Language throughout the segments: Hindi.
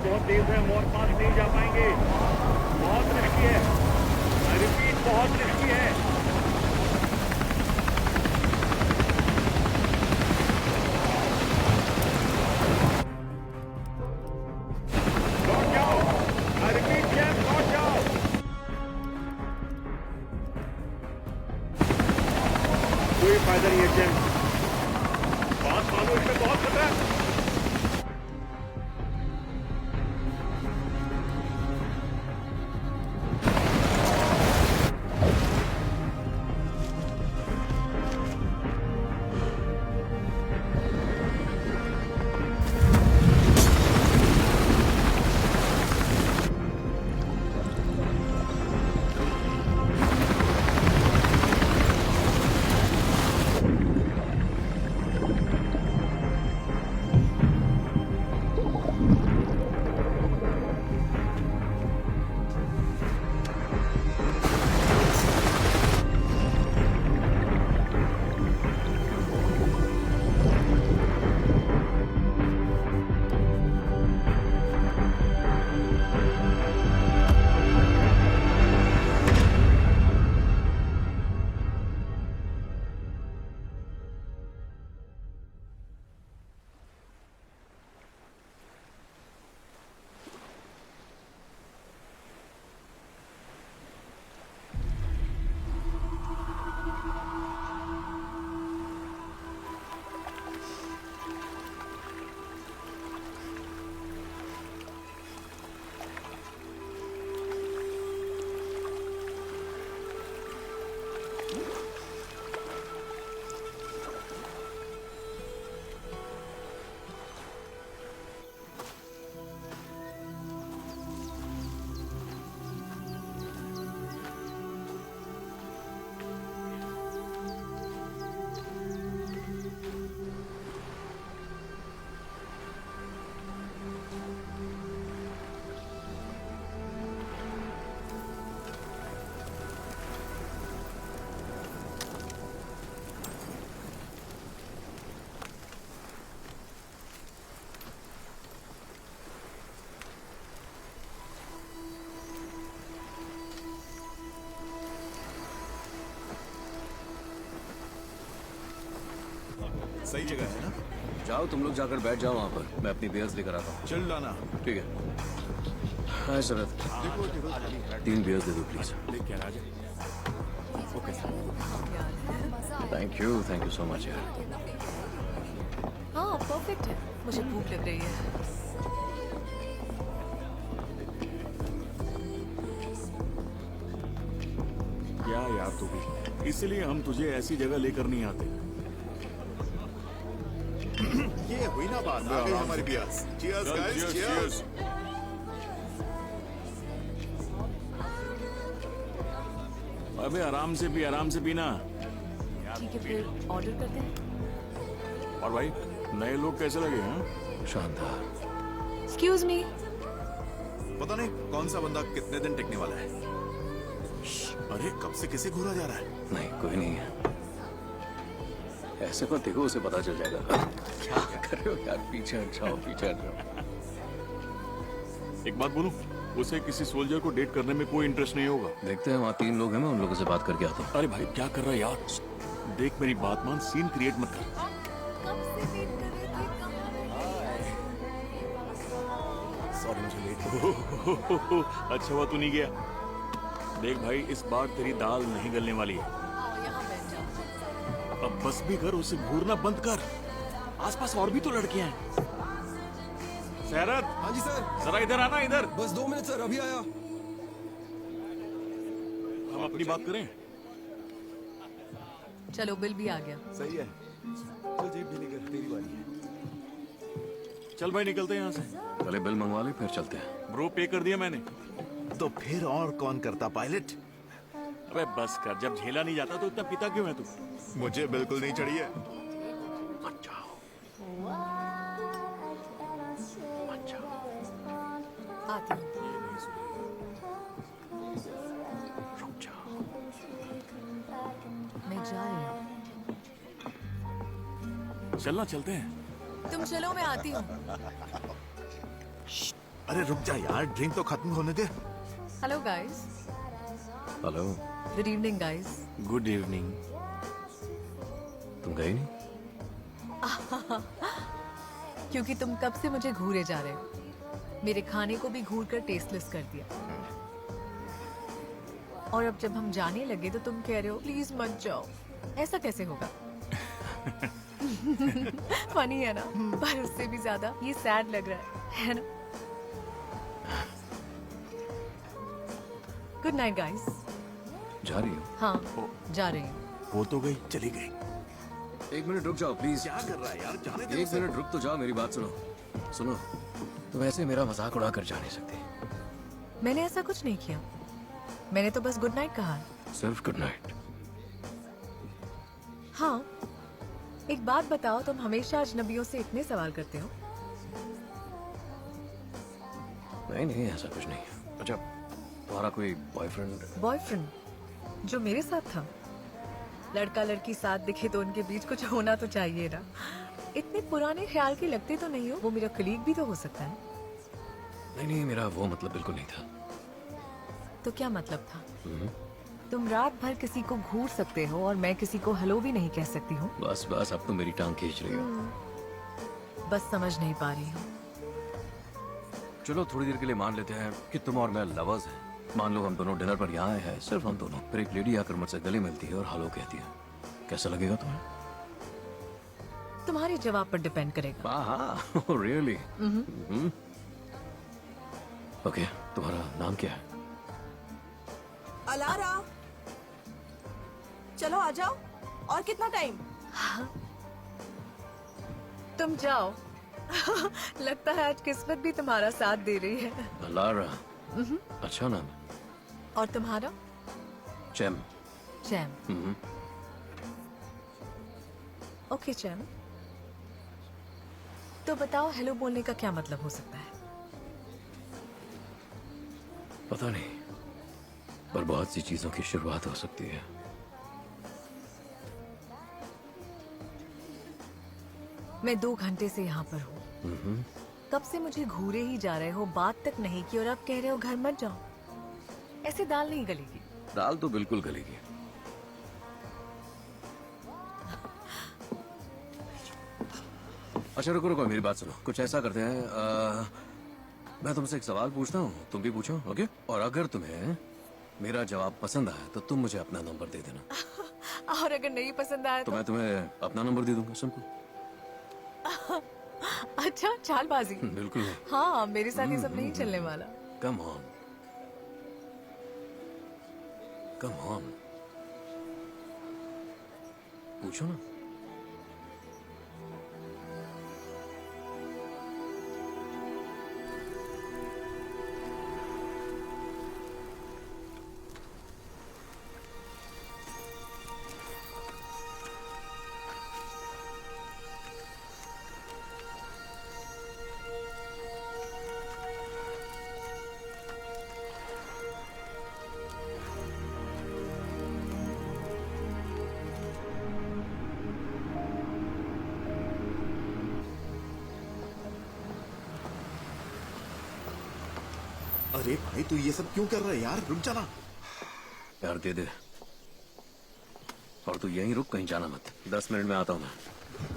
बहुत तेज है, हम और पास नहीं जा पाएंगे। बहुत रिस्की है, आई रिपीट बहुत रिस्की है। लौट जाओ, आई रिपीट जेम्स लौट जाओ। कोई फायदा नहीं है जेम्स, बात मानो, इसमें बहुत खतरा है। सही जगह है ना? जाओ तुम लोग जाकर बैठ जाओ वहाँ पर, मैं अपनी बियर्स लेकर आता हूँ। चल लाना। ठीक है। हाय शरद, 3 बियर्स दे दो प्लीज। लेके आ जा। Okay sir. Thank you so much यार। हाँ परफेक्ट है, मुझे भूख लग रही है। क्या यार तू भी, इसलिए हम तुझे ऐसी जगह लेकर नहीं आते। ये हुई ना बात, आ गई हमारी बियर्स। Cheers guys, cheers. अबे आराम से पीना। ठीक है फिर ऑर्डर करते हैं। और भाई नए लोग कैसे लगे हैं? शानदार। Excuse me. पता नहीं कौन सा बंदा कितने दिन टिकने वाला है। अरे कब से किसे घूरा जा रहा है? नहीं कोई नहीं है, ऐसे मत देखो, उसे पता चल जाएगा। क्या कर रहे हो यार, पीछे हट जाओ, पीछे हट जाओ। एक बात बोलूं, उसे किसी सोल्जर को डेट करने में कोई इंटरेस्ट नहीं होगा। देखते हैं, वहाँ 3 लोग हैं, मैं उन लोगों से बात करके आता हूँ। अरे भाई क्या कर रहा है यार, देख मेरी बात मान, सीन क्रिएट मत कर। सॉरी मुझे लेट। अच्छा हुआ तू नहीं गया। देख भाई इस बार तेरी दाल नहीं गलने वाली है। अब बस भी कर, उसे घूरना बंद कर। आसपास और भी तो लड़कियां हैं। शरद। हाँ जी सर। जरा इधर आना, इधर। बस 2 मिनट सर, अभी आया। हम अपनी बात करें। चलो बिल भी आ गया। सही है। चल जेब भी निकल, तेरी बारी है। चल भाई निकलते हैं यहाँ से। पहले बिल मंगवा ले फिर चलते हैं। ब्रो पे कर दिया मैंने। तो फिर और कौन करता पायलट? अबे बस कर, जब झेला नहीं जाता तो इतना पिता क्यों है तू? मुझे बिल्कुल नहीं चढ़ी है। मत जाओ। आती हूँ। रुक जाओ। मैं जा रही हूँ। चलना, चलते हैं। तुम चलो, मैं आती हूँ। अरे रुक जा यार, ड्रिंक तो खत्म होने दे। Hello guys, hello, good evening guys. Good evening. तुम गई नहीं? क्योंकि तुम कब से मुझे घूरे जा रहे हो, मेरे खाने को भी घूर कर टेस्टलेस कर दिया। और अब जब हम जाने लगे तो तुम कह रहे हो प्लीज मत जाओ। ऐसा कैसे होगा? फनी है ना, पर उससे भी ज्यादा ये सैड लग रहा है ना? Good night guys. जा रही हो? हाँ, जा रही हूँ। वो तो गई, चली गई। 1 मिनट रुक जाओ प्लीज। क्या कर रहा है यार, जाने दे 1 उसे। मिनट रुक तो जाओ, मेरी बात सुनो। सुनो, तुम ऐसे मेरा मजाक उड़ा कर जा नहीं सकती। मैंने ऐसा कुछ नहीं किया, मैंने तो बस गुड नाइट कहा। सिर्फ गुड नाइट। हाँ, एक बात बताओ, तुम हमेशा अजनबियों से इतने सवाल करते हो? नहीं नहीं, ऐसा कुछ नहीं है। अच्छा, तुम्हारा कोई बॉयफ्रेंड? बॉयफ्रेंड जो मेरे साथ था? लड़का लड़की साथ दिखे तो उनके बीच कुछ होना तो चाहिए ना। इतने पुराने ख्याल के लगते तो नहीं हो। वो मेरा कलीग भी तो हो सकता है। नहीं नहीं, मेरा वो मतलब बिल्कुल नहीं था। तो क्या मतलब था? तुम रात भर किसी को घूर सकते हो और मैं किसी को हेलो भी नहीं कह सकती हूँ। बस बस, अब तुम मेरी टांग खींच रही हो। बस समझ नहीं पा रही हूँ। चलो थोड़ी देर के लिए मान लेते हैं कि तुम और मैं लवर्स हैं। मान लो हम दोनों डिनर पर यहाँ आए हैं, सिर्फ हम दोनों। फिर एक लेडी आकर मुझसे गले मिलती है और हेलो कहती है। कैसा लगेगा तुम्हें? तुम्हारे जवाब पर डिपेंड करेगा। हाँ, रियली? ओके, तुम्हारा नाम क्या है? अलारा, चलो आ जाओ। और कितना टाइम? तुम जाओ। लगता है आज किस्मत भी तुम्हारा साथ दे रही है। अलारा, अच्छा नाम है। और तुम्हारा? चैम। चैम। ओके चैम, तो बताओ हेलो बोलने का क्या मतलब हो सकता है? पता नहीं, पर बहुत सी चीजों की शुरुआत हो सकती है। मैं 2 घंटे से यहाँ पर हूँ। कब से मुझे घूरे ही जा रहे हो, बात तक नहीं की, और अब कह रहे हो घर मत जाओ। ऐसे दाल नहीं गलेगी। दाल तो बिल्कुल गलेगी। अच्छा रुको रुको, मेरी बात सुनो। कुछ ऐसा करते हैं, मैं तुमसे एक सवाल पूछता हूँ, तुम भी पूछो, ओके? और अगर तुम्हें मेरा जवाब पसंद आया तो तुम मुझे अपना नंबर दे देना। और अगर नहीं पसंद आया तो मैं तुम्हें अपना नंबर दे दूंगा। सिंपल। अच्छा, चालबाजी। बिल्कुल नहीं। हाँ, मेरे साथ ये सब नहीं चलने वाला। कम ऑन, कम ऑन, पूछो ना। अरे भाई, तू ये सब क्यों कर रहा है यार? रुक जाना। यार दे दे। और तू यहीं रुक, कहीं जाना मत। 10 मिनट में आता हूँ मैं।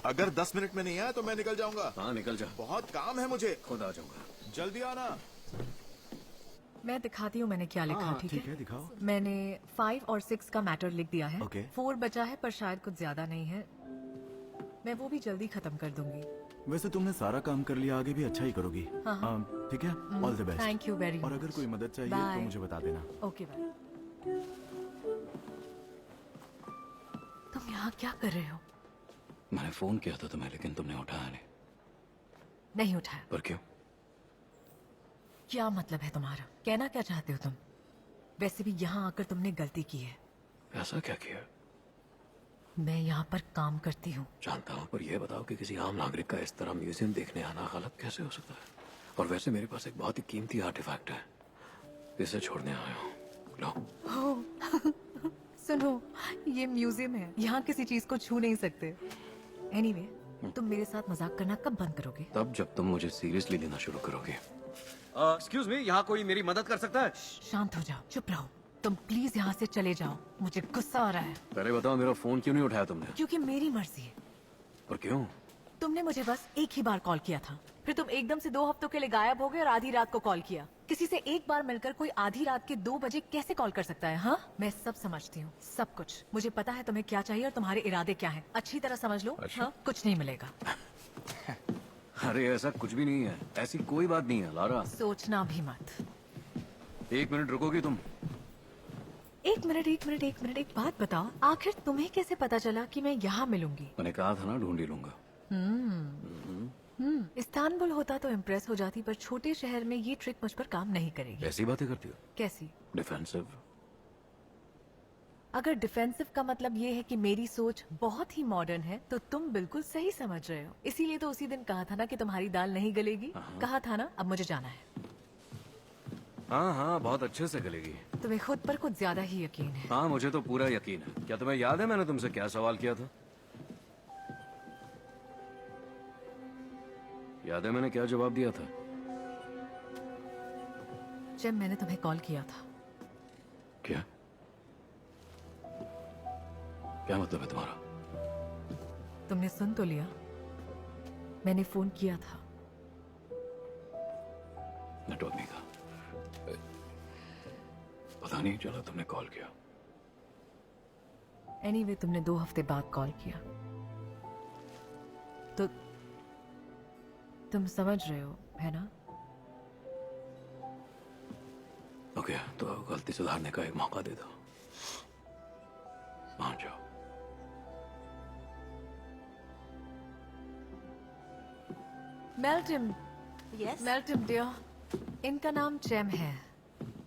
अगर 10 मिनट में नहीं आया तो मैं निकल जाऊंगा। हाँ निकल जा, बहुत काम है मुझे। खुद आ जाऊंगा। जल्दी आना। मैं दिखाती हूँ मैंने क्या लिखा। ठीक है, दिखाओ। मैंने 5 और 6 का मैटर लिख दिया है। Okay. 4 बचा है, पर शायद कुछ ज्यादा नहीं है। मैं वो भी जल्दी खत्म कर दूंगी। वैसे तुमने सारा काम कर लिया, आगे भी अच्छा ही करोगी। हाँ। ठीक है, all the best. Thank you very और मच। अगर कोई मदद चाहिए Bye. तो मुझे बता देना। Okay bye. तुम यहाँ क्या कर रहे हो? मैंने फोन किया था तुम्हें, लेकिन तुमने उठाया नहीं। नहीं उठाया? पर क्यों? क्या मतलब है तुम्हारा? कहना क्या चाहते हो तुम? वैसे भी यहाँ आकर तुमने गलती की है। ऐसा क्या किया? मैं यहाँ पर काम करती हूँ। जानता हूँ, पर यह बताओ कि किसी आम नागरिक का इस तरह म्यूजियम देखने आना गलत कैसे हो सकता है? और वैसे मेरे पास एक बहुत ही कीमती आर्टिफैक्ट है, इसे छोड़ने आया हूँ। लो। सुनो, ये म्यूजियम है, यहाँ किसी चीज को छू नहीं सकते। एनीवे, तुम मेरे साथ मजाक करना कब बंद करोगे? तब जब तुम मुझे सीरियसली लेना शुरू करोगे। एक्सक्यूज मी, यहाँ कोई मेरी मदद कर सकता है? शांत हो जाओ, चुप रहो। तुम प्लीज यहाँ से चले जाओ, मुझे गुस्सा आ रहा है। पहले बताओ मेरा फोन क्यों नहीं उठाया तुमने? क्योंकि मेरी मर्जी है। और क्यों? तुमने मुझे बस एक ही बार कॉल किया था, फिर तुम एकदम से 2 हफ्तों के लिए गायब हो गए और आधी रात को कॉल किया। किसी से एक बार मिलकर कोई आधी रात के 2 बजे कैसे कॉल कर सकता है? हाँ, मैं सब समझती हूँ, सब कुछ। मुझे पता है तुम्हें क्या चाहिए और तुम्हारे इरादे क्या हैं। अच्छी तरह समझ लो। अच्छा। हाँ, कुछ नहीं मिलेगा। अरे ऐसा कुछ भी नहीं है, ऐसी कोई बात नहीं है लारा। सोचना भी मत। 1 मिनट रुकोगी तुम? एक मिनट, एक बात बताओ, आखिर तुम्हें कैसे पता चला कि मैं यहाँ मिलूंगी? मैंने कहा था ना, ढूंढ ही लूंगा। इस्तांबुल होता तो इम्प्रेस हो जाती, पर छोटे शहर में ये ट्रिक मुझ पर काम नहीं करेगी। ऐसी बातें करती हो? कैसी? डिफेंसिव। अगर डिफेंसिव का मतलब ये है कि मेरी सोच बहुत ही मॉडर्न है, तो तुम बिल्कुल सही समझ रहे हो। इसीलिए तो उसी दिन कहा था ना कि तुम्हारी दाल नहीं गलेगी। कहा था ना। अब मुझे जाना है। हाँ हाँ, बहुत अच्छे से गलेगी। तुम्हें खुद पर कुछ ज्यादा ही यकीन है। हाँ, मुझे तो पूरा यकीन है। क्या तुम्हें याद है मैंने तुमसे क्या सवाल किया था? याद है मैंने क्या जवाब दिया था? जब मैंने तुम्हें कॉल किया था। क्या? क्या मतलब है तुम्हारा? तुमने सुन तो लिया, मैंने फोन किया था। नेटवर्क नहीं था, पता नहीं चला तुमने कॉल किया। एनीवे, तुमने 2 हफ्ते बाद कॉल किया, तो तुम समझ रहे हो, है ना? ओके, तो गलती सुधारने का एक मौका दे दो। मान जाओ। मेल्टम, Yes. मेल्टम डियर, इनका नाम चैम है।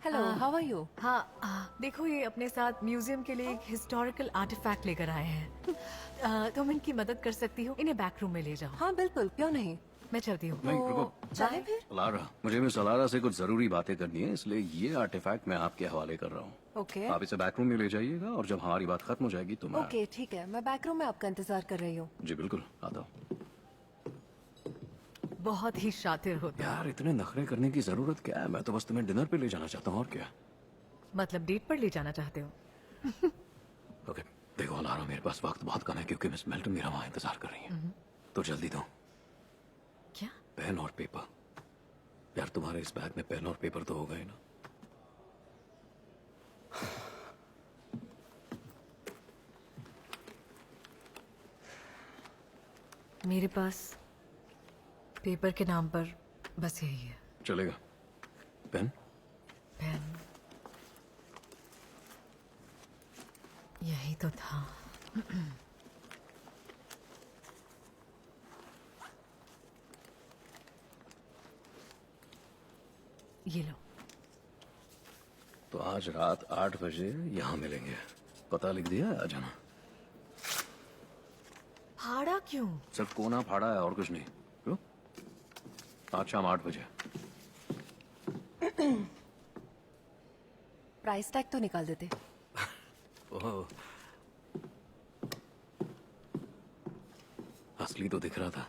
Hello. How are you? हाँ, देखो ये अपने साथ म्यूजियम के लिए एक हिस्टोरिकल आर्टिफैक्ट लेकर आए हैं। तुम इनकी मदद कर सकती हो, इन्हें बैक रूम में ले जाओ। हाँ बिल्कुल, क्यों नहीं? मैं चलती हूँ। नहीं, रुको। चलें फिर? लारा, मुझे मिस अलारा से कुछ जरूरी बातें करनी है, इसलिए ये आर्टिफैक्ट मैं आपके हवाले कर रहा हूँ। ओके आप इसे बैक रूम में ले जाइएगा और जब हमारी बात खत्म हो जाएगी तो मैं... ओके, ठीक है, मैं बैक रूम में आपका इंतजार कर रही हूँ। जी बिल्कुल, आता हूँ। बहुत ही शातिर हो तुम। यार, इतने नखरे करने की जरूरत क्या है? मैं तो बस तुम्हें डिनर पे ले जाना चाहता हूँ, और क्या। मतलब डेट पर ले जाना चाहते हो? ओके, देखो लारा, मेरे पास वक्त बहुत कम है क्योंकि मिस मेल्टन मेरा वहाँ इंतजार कर रही है। तो जल्दी दो। क्या? पेन और पेपर। यार, तुम्हारे इस बैग में पेन और पेपर तो होगा ही ना? मेरे पास पेपर के नाम पर बस यही है। चलेगा? पेन? पेन, यही तो था। ये लो। तो आज रात 8 बजे यहाँ मिलेंगे। पता लिख दिया? आ जाना। फाड़ा क्यों? सिर्फ कोना फाड़ा है और कुछ नहीं। क्यों? आज शाम 8 बजे। प्राइस टैग तो निकाल देते। ओह, असली तो दिख रहा था।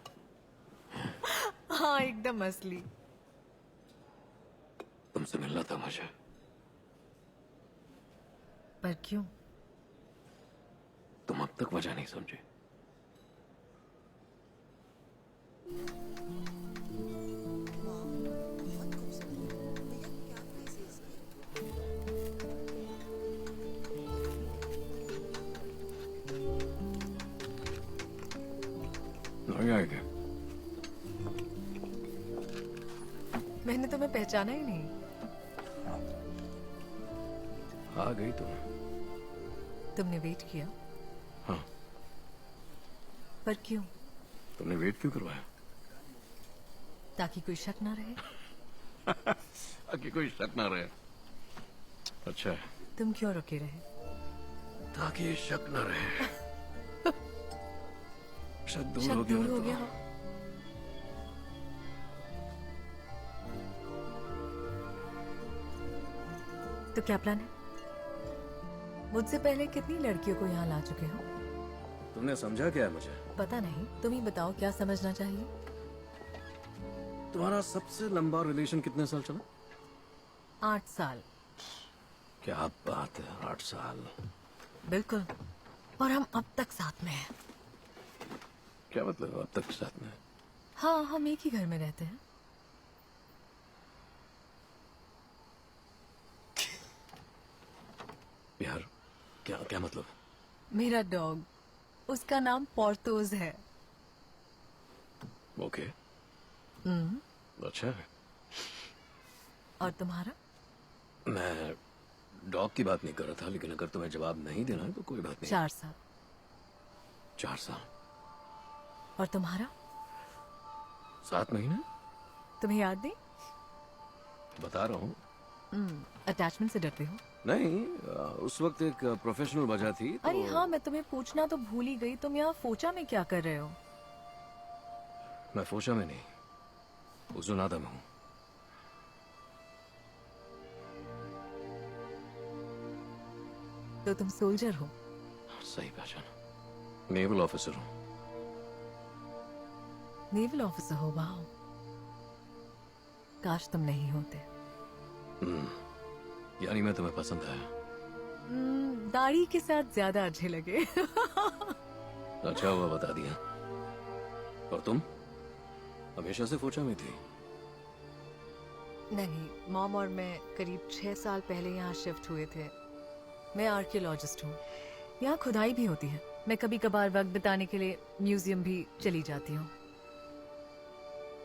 हाँ, एकदम असली। तुमसे मिलना था मुझे। पर क्यों? तुम अब तक वजह नहीं समझे। नहीं आएगा। मैंने तुम्हें पहचाना ही नहीं। आ गई तुम। तुमने वेट किया? हाँ। पर क्यों? तुमने वेट क्यों करवाया? ताकि कोई शक ना रहे। ताकि कोई शक ना रहे। अच्छा है। तुम क्यों रुके रहे? ताकि शक ना रहे। शक दूर शक हो गया दूर ना हो तो। गया। तो क्या प्लान है? मुझसे पहले कितनी लड़कियों को यहाँ ला चुके हो? तुमने समझा क्या है मुझे? पता नहीं, तुम ही बताओ क्या समझना चाहिए। तुम्हारा सबसे लंबा रिलेशन कितने साल चला? 8 साल। क्या बात है, 8 साल। बिल्कुल। और हम अब तक साथ में हैं। क्या मतलब अब तक साथ में? हाँ, हम एक ही घर में रहते हैं। यार क्या क्या मतलब? मेरा डॉग, उसका नाम पोर्थोस है। ओके, अच्छा है। और तुम्हारा? मैं डॉग की बात नहीं कर रहा था, लेकिन अगर तुम्हें जवाब नहीं देना है तो कोई बात नहीं। 4 साल। 4 साल। और तुम्हारा? 7 महीने। तुम्हें याद नहीं? बता रहा हूँ। अटैचमेंट से डरते हो? नहीं, उस वक्त एक प्रोफेशनल वजह थी तो... अरे हाँ, मैं तुम्हें पूछना तो भूल ही गई। तुम यहाँ फोचा में क्या कर रहे हो? मैं फोशा में नहीं, उजुनादा में हूँ। तो तुम सोल्जर हो? सही पहचाना, नेवल ऑफिसर हूँ। नेवल ऑफिसर हो? वाह, काश तुम नहीं होते। यानी मैं तुम्हें पसंद आया? दाढ़ी के साथ ज्यादा अच्छे लगे। अच्छा हुआ बता दिया। और तुम हमेशा से फोचा में थी? नहीं, मॉम और मैं करीब 6 साल पहले यहाँ शिफ्ट हुए थे। मैं आर्कियोलॉजिस्ट हूँ। यहाँ खुदाई भी होती है। मैं कभी कभार वक्त बिताने के लिए म्यूजियम भी चली जाती हूँ।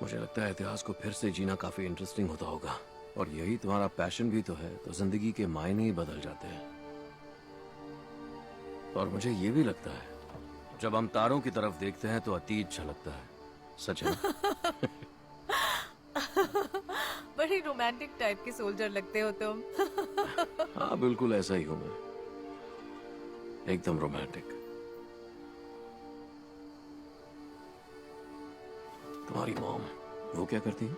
मुझे लगता है इतिहास को फिर से जीना काफी इंटरेस्टिंग होता होगा, और यही तुम्हारा पैशन भी तो है, तो जिंदगी के मायने ही बदल जाते हैं। और मुझे ये भी लगता है जब हम तारों की तरफ देखते हैं तो अतीत झलकता है। सच है ना? बड़े रोमांटिक टाइप के सोल्जर लगते हो तुम। हाँ बिल्कुल ऐसा ही हूं मैं, एकदम रोमांटिक। तुम्हारी मॉम वो क्या करती है?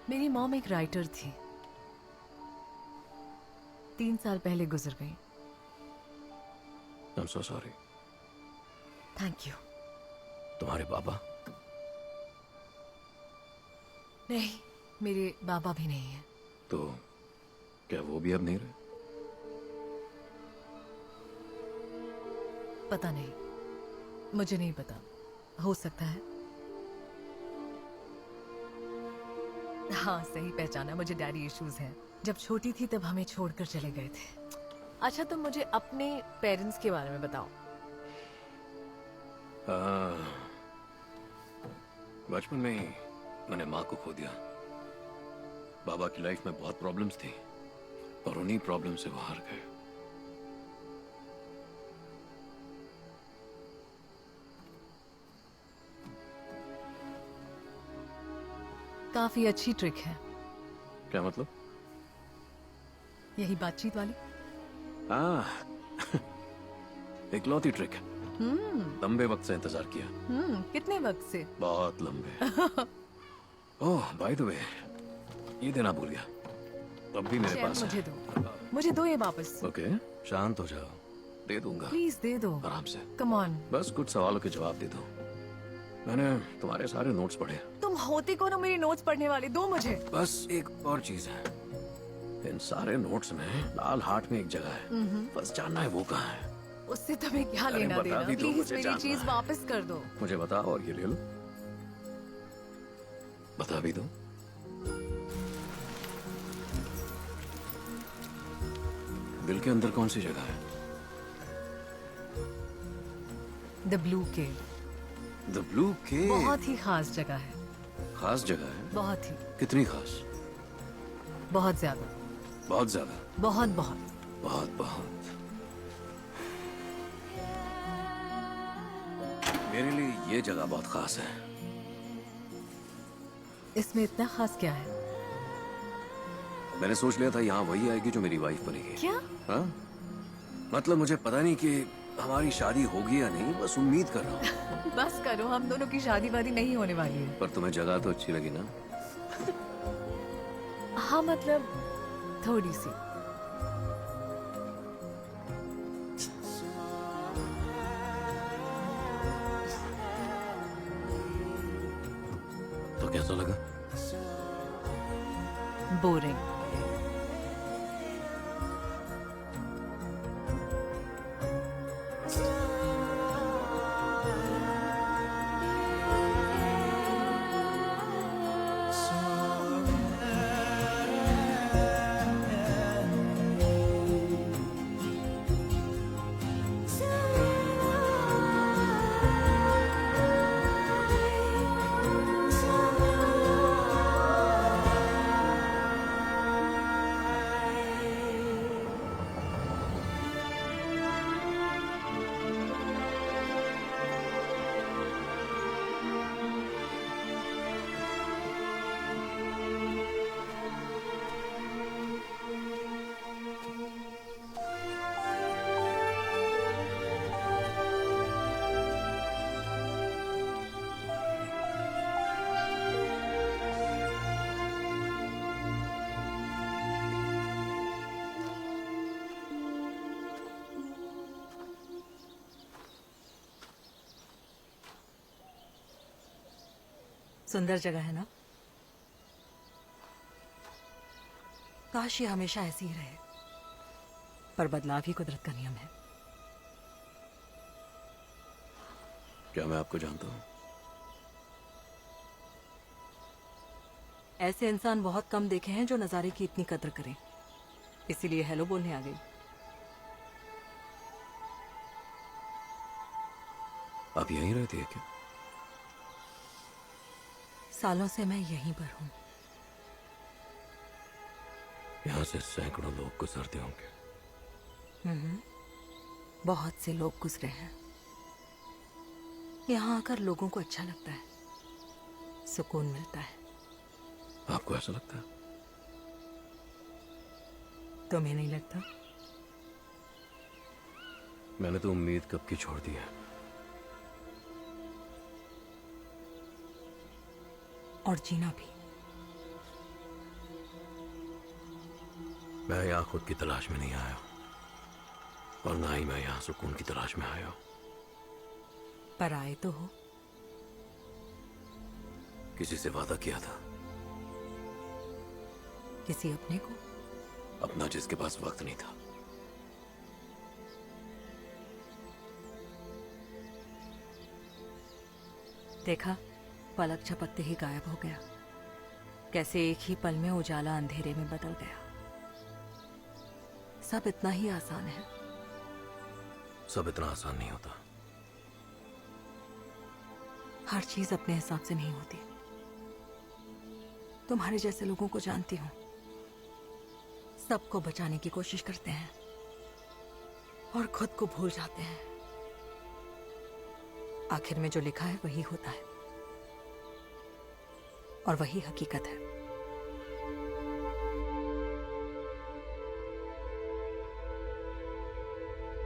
मेरी मॉम एक राइटर थी। 3 साल पहले गुजर गई। I'm so sorry। Thank you. तुम्हारे बाबा? नहीं, मेरे बाबा भी नहीं है। तो क्या वो भी अब नहीं रहे? पता नहीं, मुझे नहीं पता। हो सकता है। हाँ, सही पहचाना, मुझे डैडी इश्यूज हैं। जब छोटी थी तब हमें छोड़कर चले गए थे। अच्छा, तुम मुझे अपने पेरेंट्स के बारे में बताओ। बचपन में ही मैंने माँ को खो दिया। बाबा की लाइफ में बहुत प्रॉब्लम्स थी, और उन्हीं प्रॉब्लम से वो हार गए। काफी अच्छी ट्रिक है। क्या मतलब? यही बातचीत वाली। इकलौती ट्रिक है। लंबे वक्त से इंतजार किया। कितने वक्त से? बहुत लंबे। ओह बाय द वे, ये देना भूल गया। अब भी मेरे चैन पास मुझे है। दो, मुझे दो ये वापस। ओके, शांत हो जाओ, दे दूंगा। प्लीज दे दो, आराम से, कम ऑन। बस कुछ सवालों के जवाब दे दो। मैंने तुम्हारे सारे नोट्स पढ़े। तुम होते कौन हो मेरी नोट्स पढ़ने वाले? दो मुझे। बस एक और चीज है, इन सारे नोट्स में लाल हार्ट में एक जगह है, बस जानना है वो कहाँ है। उससे तुम्हें क्या अरे लेना बता देना? भी दो, प्लीज मुझे मेरी जानना चीज है। वापस कर दो। मुझे बताओ और ये ले लो। बता भी दो। दिल के अंदर कौन सी जगह है? The blue cave. The blue cave. बहुत ही खास जगह है। खास जगह है? बहुत ही। कितनी खास? बहुत ज्यादा। बहुत ज्यादा? बहुत बहुत। बहुत बहुत। मेरे लिए ये जगह बहुत खास है। इसमें इतना खास क्या है? मैंने सोच लिया था यहाँ वही आएगी जो मेरी वाइफ बनेगी। क्या? हाँ? मतलब मुझे पता नहीं कि हमारी शादी होगी या नहीं, बस उम्मीद कर रहा हूँ। बस करो, हम दोनों की शादी वादी नहीं होने वाली है। पर तुम्हें जगह तो अच्छी लगी ना? हाँ, मतलब थोड़ी सी। तो कैसा लगा? बोरिंग। सुंदर जगह है ना? काश ये हमेशा ऐसी ही रहे, पर बदलाव ही कुदरत का नियम है। क्या मैं आपको जानता हूँ? ऐसे इंसान बहुत कम देखे हैं जो नजारे की इतनी कद्र करें, इसीलिए हेलो बोलने आ गई। आप यहीं रहती है क्या? सालों से मैं यहीं पर हूँ। यहाँ से सैकड़ों लोग गुजरते होंगे। बहुत से लोग गुजरे हैं। यहाँ आकर लोगों को अच्छा लगता है, सुकून मिलता है। आपको ऐसा लगता है? तुम्हें नहीं लगता? मैंने तो उम्मीद कब की छोड़ दी है। और जीना भी। मैं यहाँ खुद की तलाश में नहीं आया, और ना ही मैं यहाँ सुकून की तलाश में आया हूँ। पर आए तो हो। किसी से वादा किया था, किसी अपने को? अपना जिसके पास वक्त नहीं था। देखा, पलक झपकते ही गायब हो गया। कैसे एक ही पल में उजाला अंधेरे में बदल गया। सब इतना ही आसान है। सब इतना आसान नहीं होता। हर चीज अपने हिसाब से नहीं होती। तुम्हारे जैसे लोगों को जानती हूं, सबको बचाने की कोशिश करते हैं और खुद को भूल जाते हैं। आखिर में जो लिखा है वही होता है, और वही हकीकत है।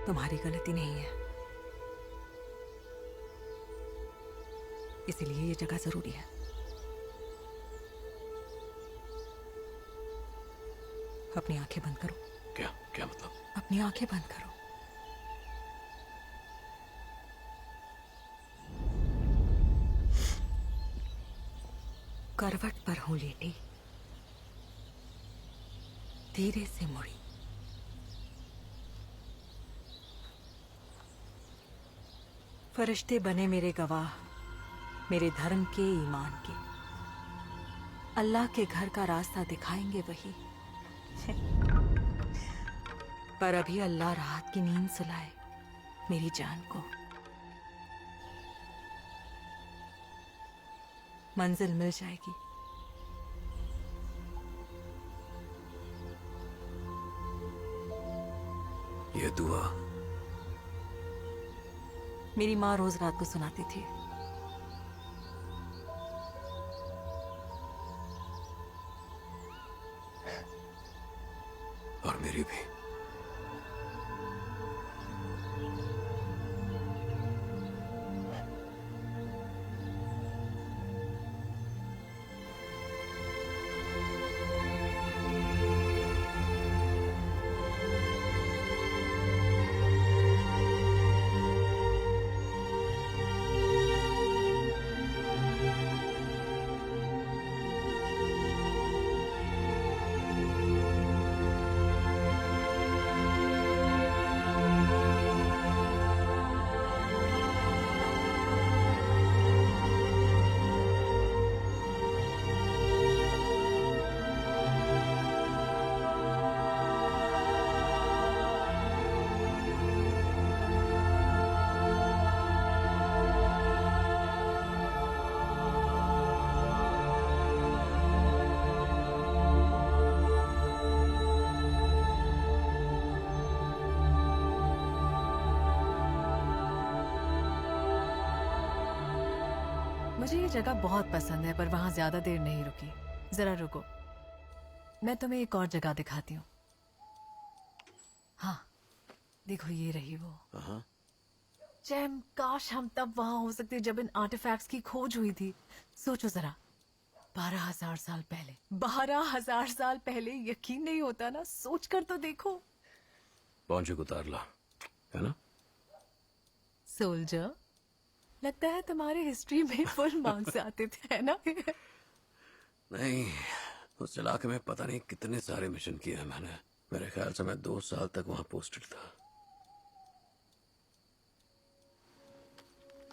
तुम्हारी गलती नहीं है, इसीलिए ये जगह जरूरी है। अपनी आंखें बंद करो। क्या क्या मतलब? अपनी आंखें बंद करो। करवट पर हूं लेटी, धीरे से मुड़ी। फरिश्ते बने मेरे गवाह, मेरे धर्म के, ईमान के। अल्लाह के घर का रास्ता दिखाएंगे वही। पर अभी अल्लाह राहत की नींद सुलाए मेरी जान को। मंजिल मिल जाएगी। ये दुआ मेरी माँ रोज रात को सुनाती थी। और मेरी भी। मुझे ये जगह बहुत पसंद है, पर वहां ज्यादा देर नहीं रुकी। जरा रुको, मैं तुम्हें एक और जगह दिखाती हूँ। हाँ, देखो ये रही वो। हाँ। जैम, काश हम तब वहां हो सकते जब इन आर्टिफैक्ट्स की खोज हुई थी। सोचो जरा, 12,000 साल पहले, 12,000 साल पहले। यकीन नहीं होता ना, सोच कर तो देखो। पहुंचे उतार ला, है ना? सोल्जर, लगता है तुम्हारे हिस्ट्री में फुल मार्क्स आते थे, है ना? नहीं, उस इलाके में पता नहीं कितने सारे मिशन किए हैं मैंने। मेरे ख्याल से मैं 2 साल तक वहां पोस्टेड था।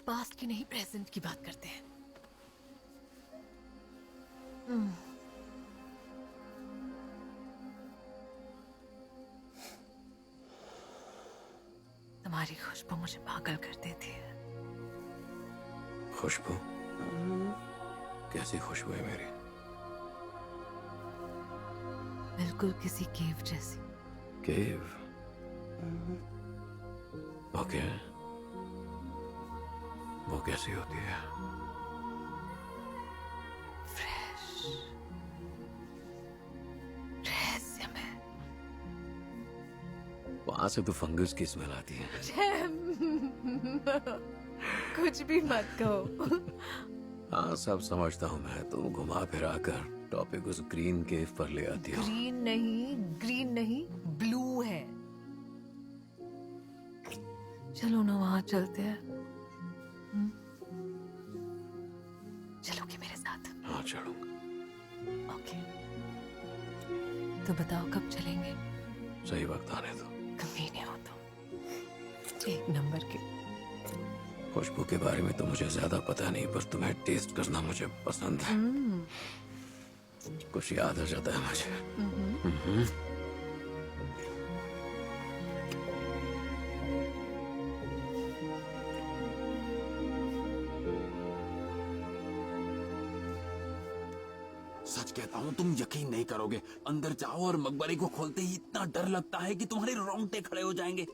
पास्ट की नहीं, प्रेजेंट की बात करते हैं। तुम्हारी खुशबू मुझे पागल कर देती है। खुशबू? कैसी खुशबू है मेरी? बिल्कुल किसी केव जैसी। केव? ओके, वो कैसी होती है? फ्रेश, रहस्यमय। वहां से तो फंगस की स्मेल आती है। कुछ भी मत कहो। हाँ, सब समझता हूँ मैं। तुम घुमा फिरा कर टॉपिक उस ग्रीन केव पर ले आती हो। ग्रीन नहीं, ब्लू है। चलो ना, वहां चलते हैं। चलोगे मेरे साथ? हाँ, चलूंगा। ओके, तो बताओ कब चलेंगे? सही वक्त आने दो। कमीने हो तुम, एक नंबर के। खुशबू के बारे में तो मुझे ज्यादा पता नहीं, पर तुम्हें टेस्ट करना मुझे पसंद है। कुछ याद आ जाता है मुझे। सच कहता हूँ, तुम यकीन नहीं करोगे। अंदर जाओ और मकबरे को खोलते ही इतना डर लगता है कि तुम्हारे रोंगटे खड़े हो जाएंगे।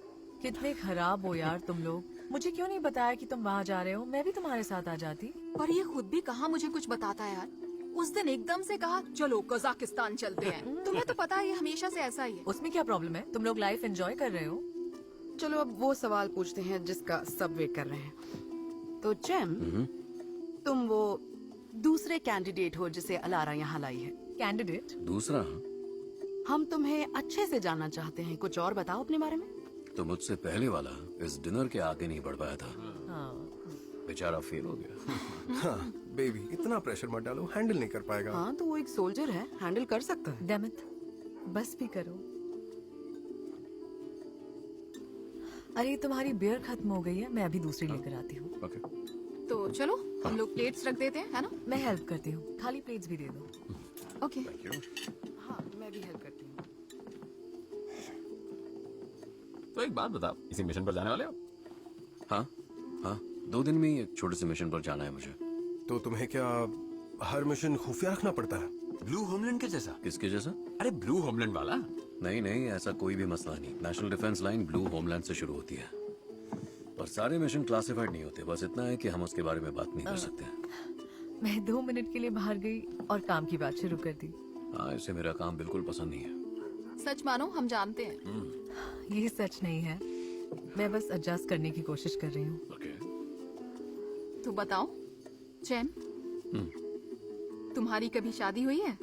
कितने खराब हो यार तुम लोग। मुझे क्यों नहीं बताया कि तुम वहाँ जा रहे हो? मैं भी तुम्हारे साथ आ जाती। पर ये खुद भी कहाँ मुझे कुछ बताता है यार। उस दिन एकदम से कहा चलो कजाकिस्तान चलते हैं। तुम्हें तो पता है ये हमेशा से ऐसा ही है। उसमें क्या प्रॉब्लम है? तुम लोग लाइफ एंजॉय कर रहे हो। चलो अब वो सवाल पूछते हैं जिसका सब वेट कर रहे हैं। तो जैम, तुम वो दूसरे कैंडिडेट हो जिसे अलारा यहाँ लाई है। कैंडिडेट? दूसरा? हम तुम्हें अच्छे से जानना चाहते हैं, कुछ और बताओ अपने बारे में। तो मुझसे पहले वाला इस डिनर के आगे नहीं बढ़ पाया था। हाँ। बेचारा फेल हो गया। हाँ, बेबी इतना प्रेशर मत डालो, हैंडल नहीं कर पाएगा। हाँ, तो वो एक सोल्जर है, हैंडल कर सकता है। डैम इट, बस भी करो। अरे तुम्हारी बियर खत्म हो गई है, मैं अभी दूसरी लेकर आती हूँ। ओके। तो चलो हम लोग प्लेट्स रख देते हैं, है ना? मैं हेल्प करती हूँ, खाली प्लेट्स भी दे दो। ओके। हाँ, मैं भी हेल्प करती हूँ। तो एक बात बताओ, इसी मिशन पर जाने वाले हो? हाँ हाँ, 2 दिन में ही एक छोटे से मिशन पर जाना है मुझे। तो तुम्हें क्या हर मिशन खुफिया रखना पड़ता है? ब्लू होमलैंड के जैसा? किसके जैसा? अरे ब्लू होमलैंड वाला। नहीं नहीं, ऐसा कोई भी मसला नहीं। National defence line blue homeland से शुरू होती है, पर सारे मिशन क्लासिफाइड नहीं होते। बस इतना है कि हम उसके बारे में बात नहीं कर सकते। मैं 2 मिनट के लिए बाहर गई और काम की बात शुरू कर दी। हाँ, इसे मेरा काम बिल्कुल पसंद नहीं है। सच मानो हम जानते हैं। ये सच नहीं है, मैं बस एडजस्ट करने की कोशिश कर रही हूँ। ओके। तो बताओ जैम, तुम्हारी कभी शादी हुई है?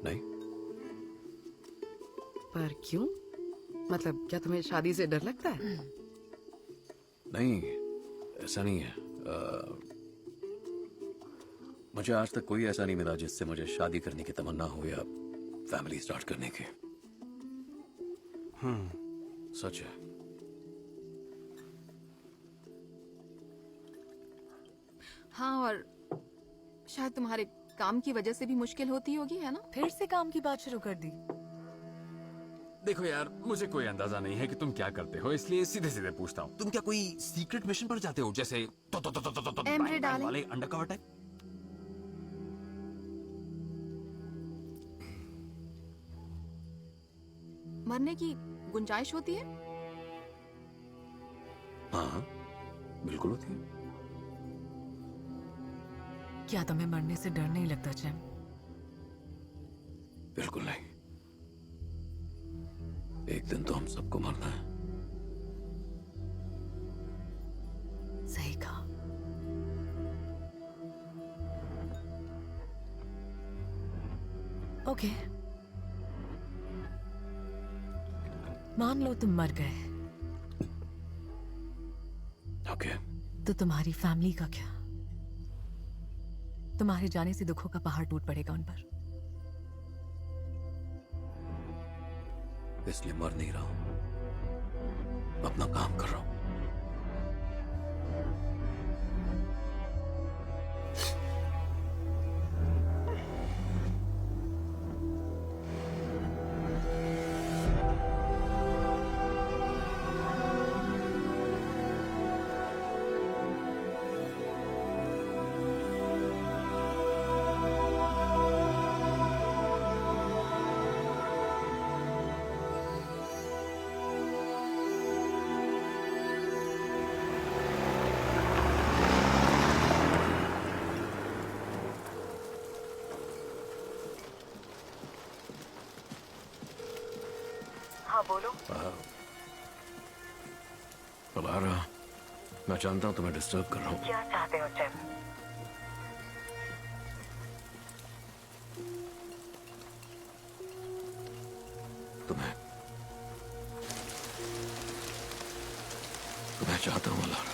नहीं। पर क्यों? मतलब क्या तुम्हें शादी से डर लगता है? नहीं, ऐसा नहीं है। मुझे आज तक कोई ऐसा नहीं मिला जिससे मुझे शादी करने की तमन्ना हो या फैमिली स्टार्ट करने की। सच है। हाँ, और शायद तुम्हारे काम की वजह से भी मुश्किल होती होगी, है ना? फिर से काम की बात शुरू कर दी। देखो यार, मुझे कोई अंदाजा नहीं है कि तुम क्या करते हो, इसलिए सीधे सीधे पूछता हूँ। तुम क्या कोई सीक्रेट मिशन पर जाते हो, जैसे एमरे डार्लिंग वाले अंडरकवर टाइप? मरने की गुंजाइश होती है? हाँ, बिल्कुल होती है। क्या तुम्हें मरने से डर नहीं लगता जैम? बिल्कुल नहीं। एक दिन तो हम सबको मरना है। सही कहा। ओके, मान लो तुम मर गए, ओके। तो तुम्हारी फैमिली का क्या? तुम्हारे जाने से दुखों का पहाड़ टूट पड़ेगा उन पर। इसलिए मर नहीं रहा हूं, अपना काम कर रहा हूं। हाँ बोलो। अलारा, मैं जानता हूं तुम्हें डिस्टर्ब कर रहा हूं। क्या चाहते हो जैम? तुम्हें चाहता हूं अलारा।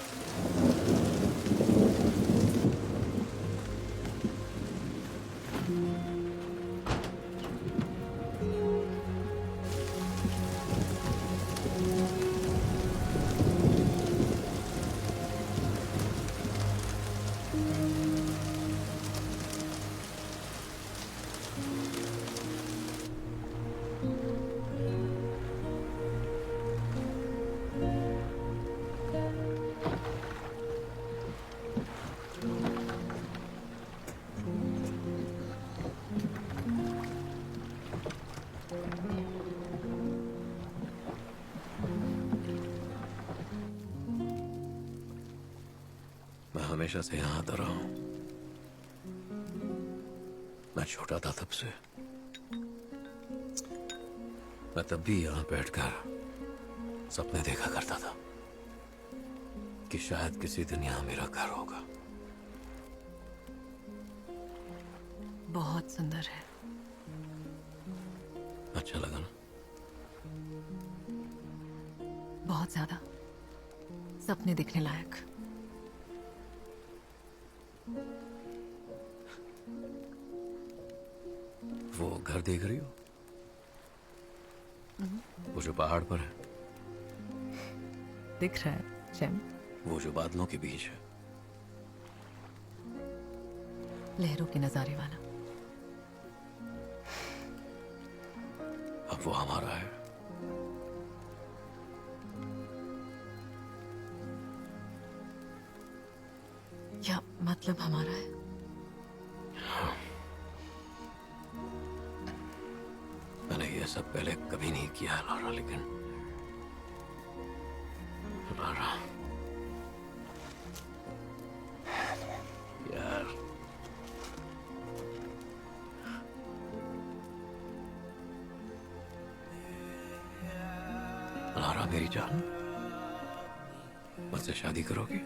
मैं हमेशा से यहां आता रहा हूं। मैं छोटा था तब से। मैं तब भी यहां बैठकर सपने देखा करता था कि शायद किसी दिन यहां मेरा घर होगा। बहुत सुंदर है। अच्छा लगा ना? बहुत ज्यादा। सपने देखने लायक। वो घर देख रही हो? वो जो पहाड़ पर है? दिख रहा है जैम? वो जो बादलों के बीच है? लहरों के नजारे वाला। अब वो हमारा है। क्या मतलब हमारा है? मैंने ये सब पहले कभी नहीं किया है लारा, लेकिन लारा यार, लारा मेरी जान, मुझसे शादी करोगी?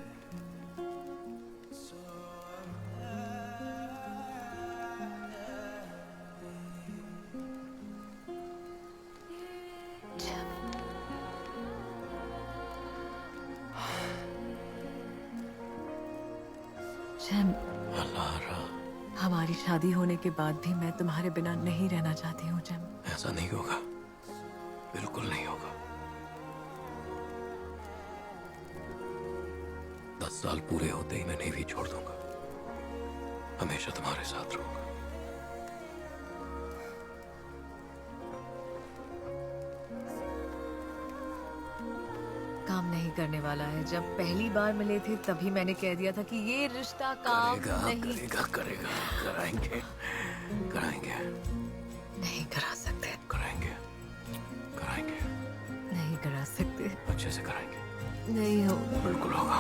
जैम, लारा, हमारी शादी होने के बाद भी मैं तुम्हारे बिना नहीं रहना चाहती हूँ जैम। ऐसा नहीं होगा, बिल्कुल नहीं होगा। 10 साल पूरे होते ही मैं नेवी छोड़ दूंगा। हमेशा तुम्हारे साथ रहूंगा। काम नहीं करने वाला है। जब पहली बार मिले थे तभी मैंने कह दिया था कि ये रिश्ता काम नहीं करेगा, कराएंगे, कराएंगे, नहीं करा सकते, कराएंगे, कराएंगे, नहीं करा सकते, अच्छे से कराएंगे। नहीं हो, बिल्कुल होगा।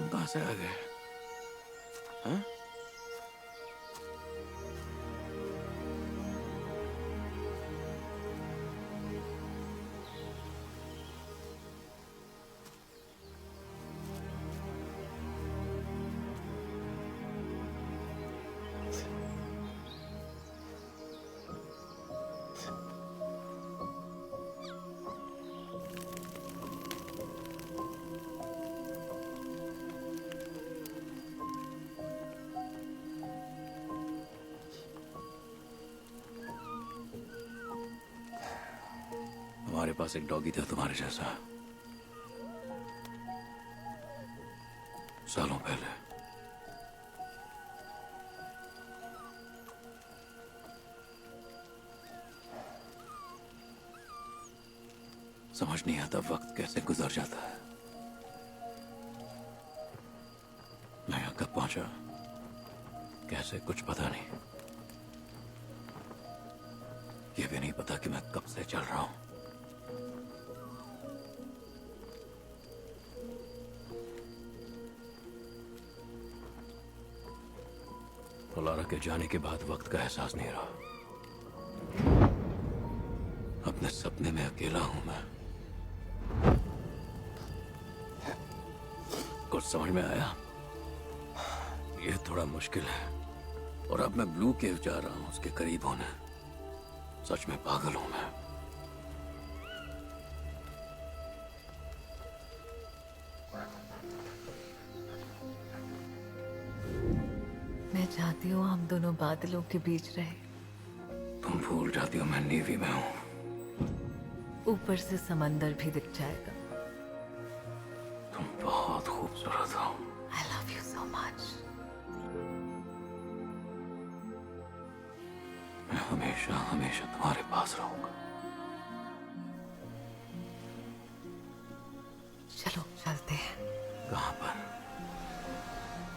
तुम कहां से आ गए? हाँ? हमारे पास एक डॉगी था तुम्हारे जैसा, सालों पहले। समझ नहीं आता वक्त कैसे गुजर जाता है। मैं यहां कब पहुंचा कैसे, कुछ पता नहीं। ये भी नहीं पता कि मैं कब से चल रहा हूं। लारा के जाने के बाद वक्त का एहसास नहीं रहा। अपने सपने में अकेला हूं मैं। कुछ समझ में आया? ये थोड़ा मुश्किल है। और अब मैं ब्लू केव जा रहा हूं उसके करीब होने। सच में पागल हूं मैं। मैं चाहती हूँ हम दोनों बादलों के बीच रहे। तुम भूल जाती हो मैं नेवी में हूं। ऊपर से समंदर भी दिख जाएगा। तुम बहुत खूबसूरत हो। I love you so much. मैं हमेशा हमेशा तुम्हारे पास रहूंगा। चलो चलते हैं। कहां पर?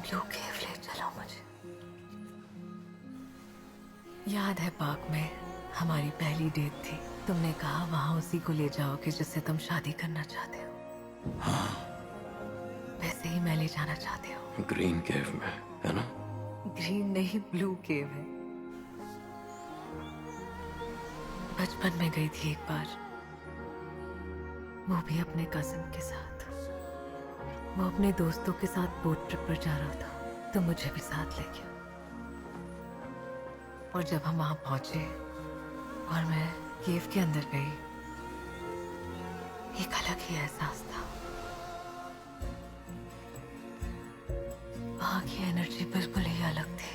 ब्लू केव ले चलो मुझे। याद है पार्क में हमारी पहली डेट थी। तुमने कहा वहां उसी को ले जाओगे जिससे तुम शादी करना चाहते हो। हाँ। वैसे ही मैं ले जाना चाहती हूँ। ग्रीन केव में, है ना? ग्रीन नहीं, ब्लू केव है। बचपन में गई थी एक बार, वो भी अपने कजिन के साथ। वो अपने दोस्तों के साथ बोट ट्रिप पर जा रहा था, तो मुझे भी साथ ले गया। और जब हम वहां पहुंचे और मैं केव के अंदर गई, एक अलग ही एहसास था। वहां की एनर्जी बिल्कुल ही अलग थी।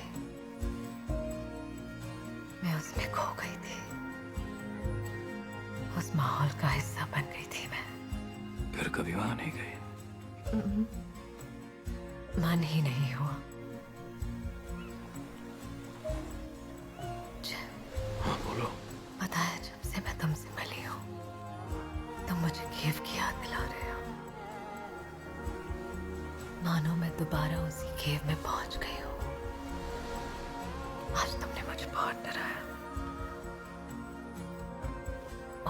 मैं उसमें खो गई थी। उस माहौल का हिस्सा बन गई थी मैं। फिर कभी वहां नहीं गई? मन ही नहीं हुआ। हाँ बोलो। पता है, जब से मैं तुमसे मिली हूँ तुम मुझे केव की याद दिला रहे हो। मानो मैं दोबारा उसी केव में पहुंच गई हूँ। आज तुमने मुझे बहुत डराया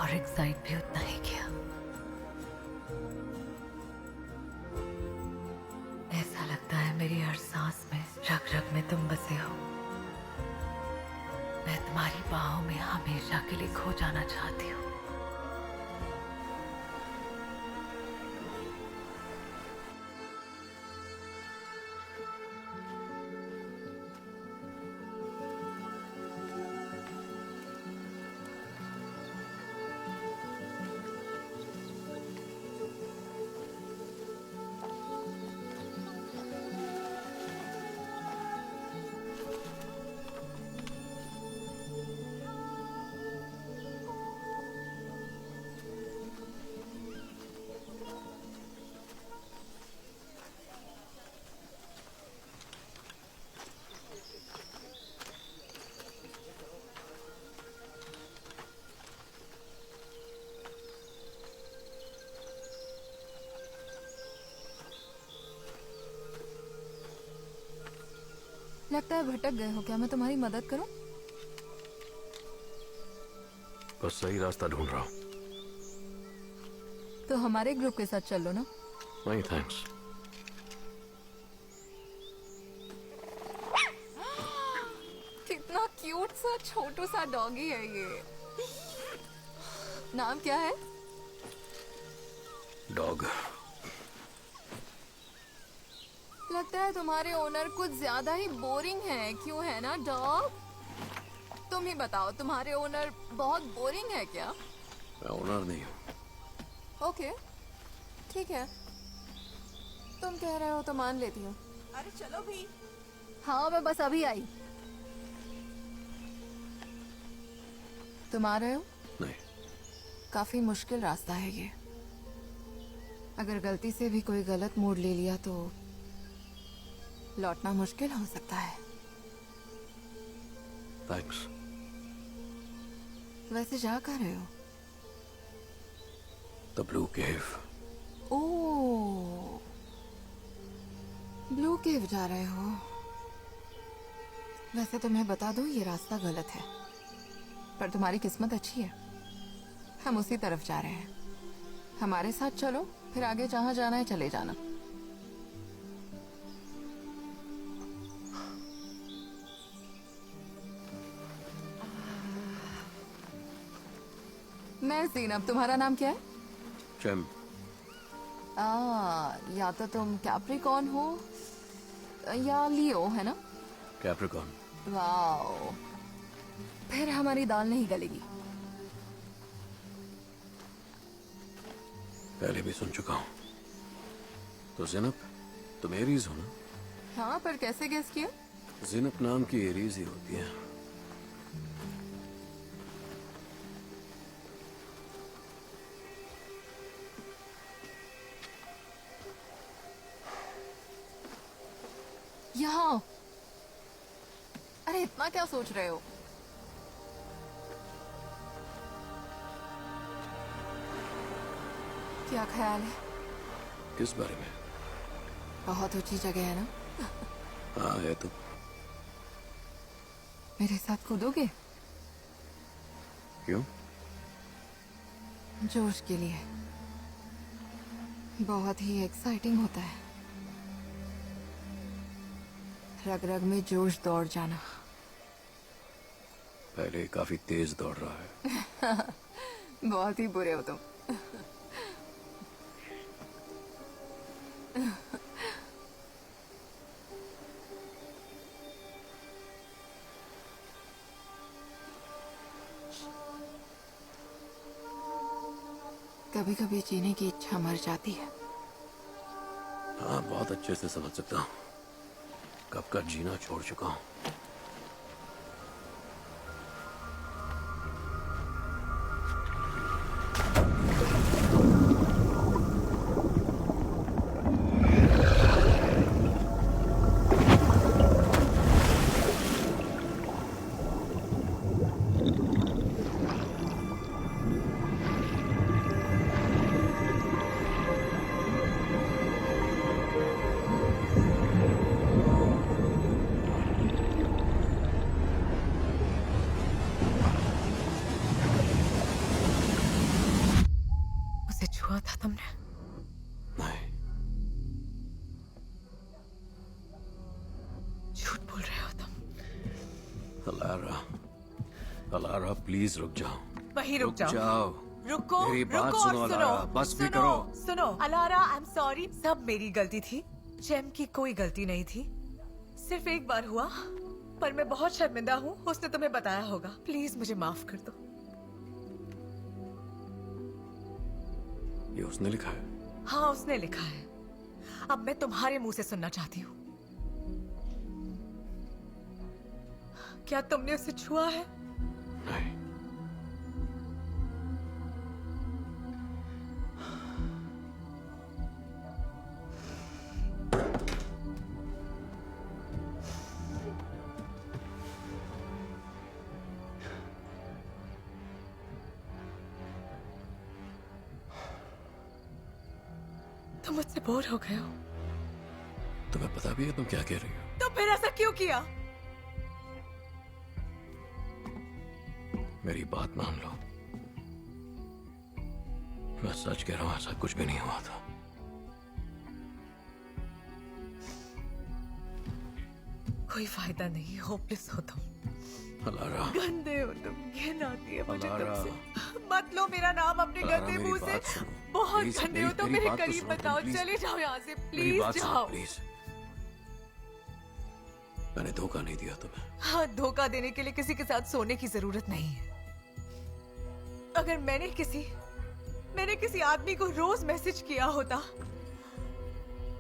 और एक्साइट भी उतना ही किया। ऐसा लगता है मेरी हर सांस में, रग रग में तुम बसे हो। मैं तुम्हारी बाहों में हमेशा के लिए खो जाना चाहती हूँ। लगता है भटक गए हो क्या? मैं तुम्हारी मदद करूं? बस सही रास्ता ढूंढ रहा हूँ। तो हमारे ग्रुप के साथ चलो ना। नहीं थैंक्स। सा छोटू सा डॉगी है ये। नाम क्या है? डॉग। लगता है तुम्हारे ओनर कुछ ज्यादा ही बोरिंग है, क्यों है ना डॉग? तुम ही बताओ, तुम्हारे ओनर बहुत बोरिंग है क्या? मैं ओनर नहीं हूँ। ओके, ठीक है, तुम कह रहे हो तो मान लेती हूँ। अरे चलो भी। हाँ, मैं बस अभी आई। तुम आ रहे हो? नहीं। काफी मुश्किल रास्ता है ये। अगर गलती से भी कोई गलत मोड़ ले लिया तो लौटना मुश्किल हो सकता है। थैंक्स। वैसे जा कर रहे हो? The blue cave. Oh, blue cave जा रहे हो? वैसे तो मैं बता दूं, ये रास्ता गलत है, पर तुम्हारी किस्मत अच्छी है, हम उसी तरफ जा रहे हैं। हमारे साथ चलो, फिर आगे जहां जाना है चले जाना। मैं ज़ीनब, तुम्हारा नाम क्या है? चैम। या तो तुम कैप्रिकॉर्न हो या लियो, है ना? कैप्रिकॉर्न। वाओ, फिर हमारी दाल नहीं गलेगी। पहले भी सुन चुका हूँ। तो ज़ीनब, तुम एरीज हो ना? हाँ, पर कैसे गेस किया? ज़ीनब नाम की एरीज ही होती है। यहाँ। अरे इतना क्या सोच रहे हो? क्या ख्याल है? किस बारे में? बहुत ऊंची जगह है ना? हाँ है तो। मेरे साथ कूदोगे? क्यों? जोश के लिए। बहुत ही एक्साइटिंग होता है। रग रग में जोश दौड़ जाना। पहले काफी तेज दौड़ रहा है। बहुत ही बुरे हो तुम। कभी कभी जीने की इच्छा मर जाती है। हाँ, बहुत अच्छे से समझ सकता हूँ। कब का जीना छोड़ चुका हूँ। उसे छुआ था तुमने? नहीं। झूठ बोल रहे हो तुम। अलारा, अलारा प्लीज रुक जाओ। वहीं रुक जाओ। रुको, मेरी बात रुको सुनो और अलारा, बस भी करो। सुनो अलारा, आई एम सॉरी, सब मेरी गलती थी। जेम की कोई गलती नहीं थी। सिर्फ एक बार हुआ, पर मैं बहुत शर्मिंदा हूँ। उसने तुम्हें बताया होगा। प्लीज मुझे माफ कर दो। ये उसने लिखा है? हाँ, उसने लिखा है। अब मैं तुम्हारे मुंह से सुनना चाहती हूँ। क्या तुमने उसे छुआ है? नहीं। तुम मुझसे बोर हो गए हो? तुम्हें पता भी है तुम क्या कह रही हो? तो फिर ऐसा क्यों किया? मेरी बात मान लो, मैं सच कह रहा हूं, ऐसा कुछ भी नहीं हुआ था। कोई फायदा नहीं, होपलेस हो तुम। अलारा, गंदे हो तुम, घिन आती है मुझे अलारा। तुमसे। मत लो मेरा नाम अपने अलारा, गंदे मेरी मुंह से। बात सुनो। बहुत प्लीज, गंदे हो मेरी- तुम, मेरी मेरे बात तो करीब सुनो बताओ, तुम, प्लीज। चले जाओ यहाँ से, मेरी प्लीज बात सुनो जाओ। प्लीज। मैंने धोखा नहीं दिया तुम्हें। हाँ, धोखा देने के लिए किसी के साथ सोने की जरूरत नहीं है। अगर मैंने किसी आदमी को रोज मैसेज किया होता,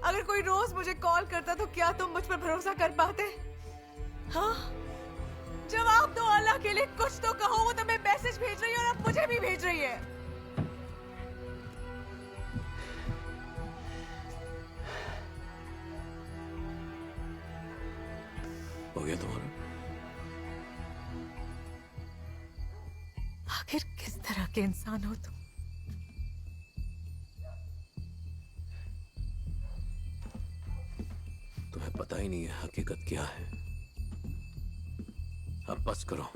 अगर कोई रोज मुझे कॉल करता, तो क्या तुम मुझ पर भरोसा कर पाते? हाँ, जवाब दो अल्लाह के लिए, कुछ तो कहो। वो तुम्हें मैसेज भेज रही है और अब मुझे भी भेज रही है। हो गया तुम्हारा? आखिर किस तरह के इंसान हो तुम? तुम्हें पता ही नहीं है हकीकत क्या है। अब बस करो,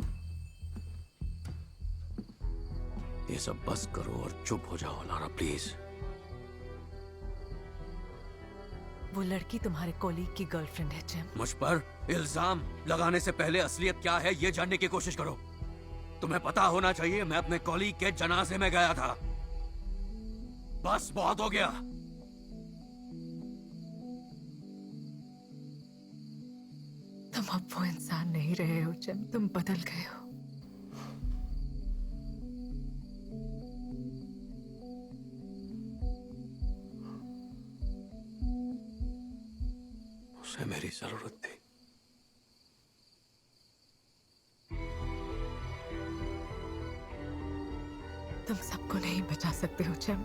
ये सब बस करो और चुप हो जाओ लारा, प्लीज। वो लड़की तुम्हारे कॉलीग की गर्लफ्रेंड है जिम। मुझ पर इल्जाम लगाने से पहले असलियत क्या है ये जानने की कोशिश करो। तुम्हें पता होना चाहिए मैं अपने कॉलीग के जनाजे में गया था। बस बहुत हो गया। तुम अब वो इंसान नहीं रहे हो जिम, तुम बदल गए हो। उसे मेरी जरूरत थी। तुम सबको नहीं बचा सकते हो जिम।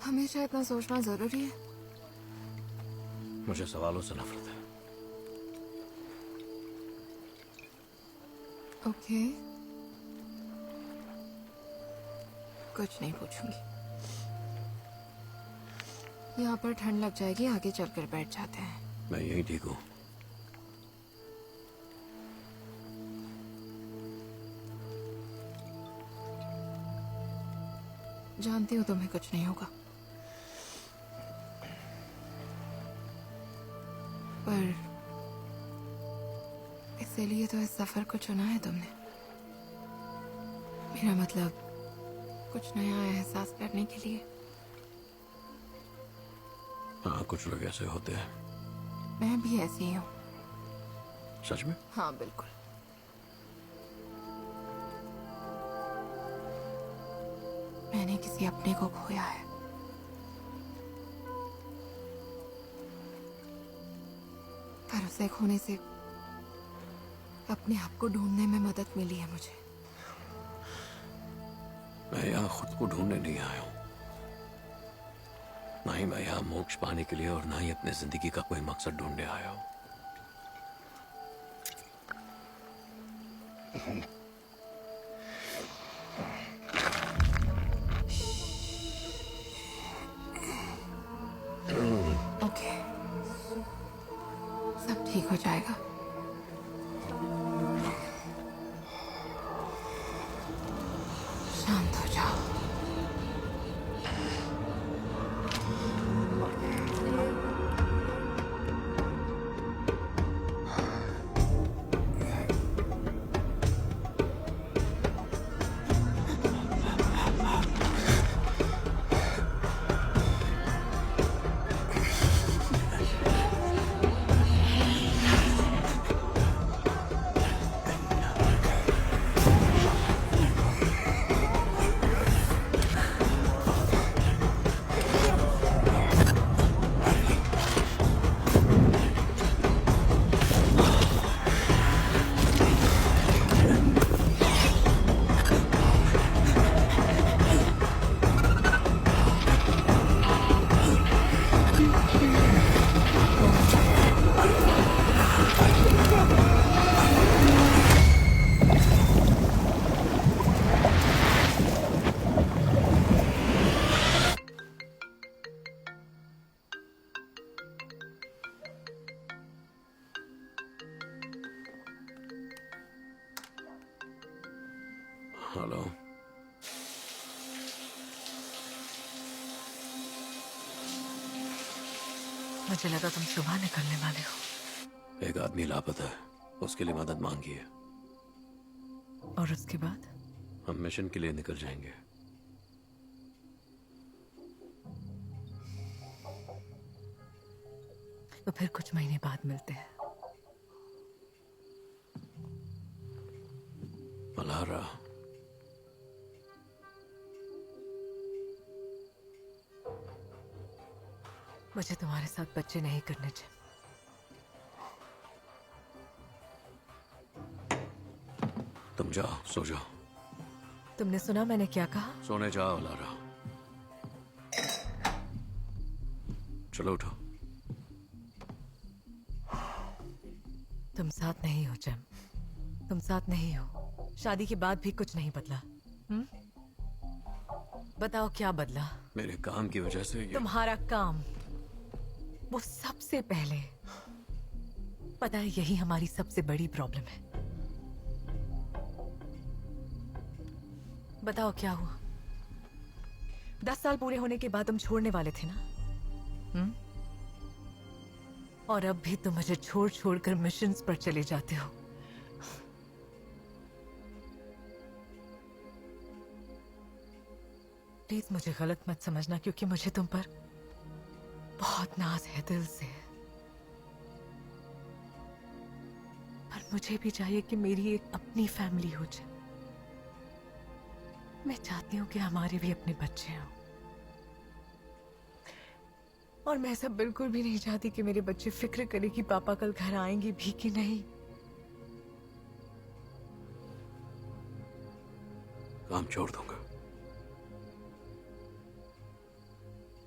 हमेशा इतना सोचना जरूरी है? मुझे सवालों से नफरत है। ओके, कुछ नहीं पूछूंगी। यहाँ पर ठंड लग जाएगी, आगे चलकर बैठ जाते हैं। मैं यही ठीक हूँ। जानती हूँ तुम्हें कुछ नहीं होगा, पर इसीलिए तो इस सफर को चुना है तुमने। मेरा मतलब कुछ नया एहसास करने के लिए। हाँ, कुछ लोग ऐसे होते हैं। मैं भी ऐसी ही हूँ। सच में? हाँ बिल्कुल। मैंने किसी अपने को खोया है। पर उसे खोने से अपने आप को ढूंढने में मदद मिली है मुझे। मैं यहाँ खुद को ढूंढने नहीं आया हूँ। ना ही मैं यहाँ मोक्ष पाने के लिए और ना ही अपने जिंदगी का कोई मकसद ढूंढने आया हूँ। ओके, सब ठीक हो जाएगा। शांत हो जाओ। हेलो। मुझे लगा तुम सुबह निकलने वाले हो। एक आदमी लापता है, उसके लिए मदद मांगी है। और उसके बाद? हम मिशन के लिए निकल जाएंगे। तो फिर कुछ महीने बाद मिलते हैं। अलारा, मुझे तुम्हारे साथ बच्चे नहीं करने चाहिए। तुम जाओ, सो जाओ। तुमने सुना मैंने क्या कहा? सोने जाओ अलारा। चलो उठो। तुम साथ नहीं हो जैम, तुम साथ नहीं हो। शादी के बाद भी कुछ नहीं बदला। बताओ क्या बदला? मेरे काम की वजह से ये... तुम्हारा काम, वो सबसे पहले। पता है यही हमारी सबसे बड़ी प्रॉब्लम है। बताओ क्या हुआ? 10 साल पूरे होने के बाद तुम छोड़ने वाले थे ना? और अब भी तुम मुझे छोड़ छोड़कर मिशंस पर चले जाते हो। प्लीज मुझे गलत मत समझना, क्योंकि मुझे तुम पर बहुत नाज है दिल से। पर मुझे भी चाहिए कि मेरी एक अपनी फैमिली हो जाए। मैं चाहती हूँ कि हमारे भी अपने बच्चे हों। और मैं ऐसा बिल्कुल भी नहीं चाहती कि मेरे बच्चे फिक्र करें कि पापा कल घर आएंगे भी कि नहीं। काम छोड़ दूंगा।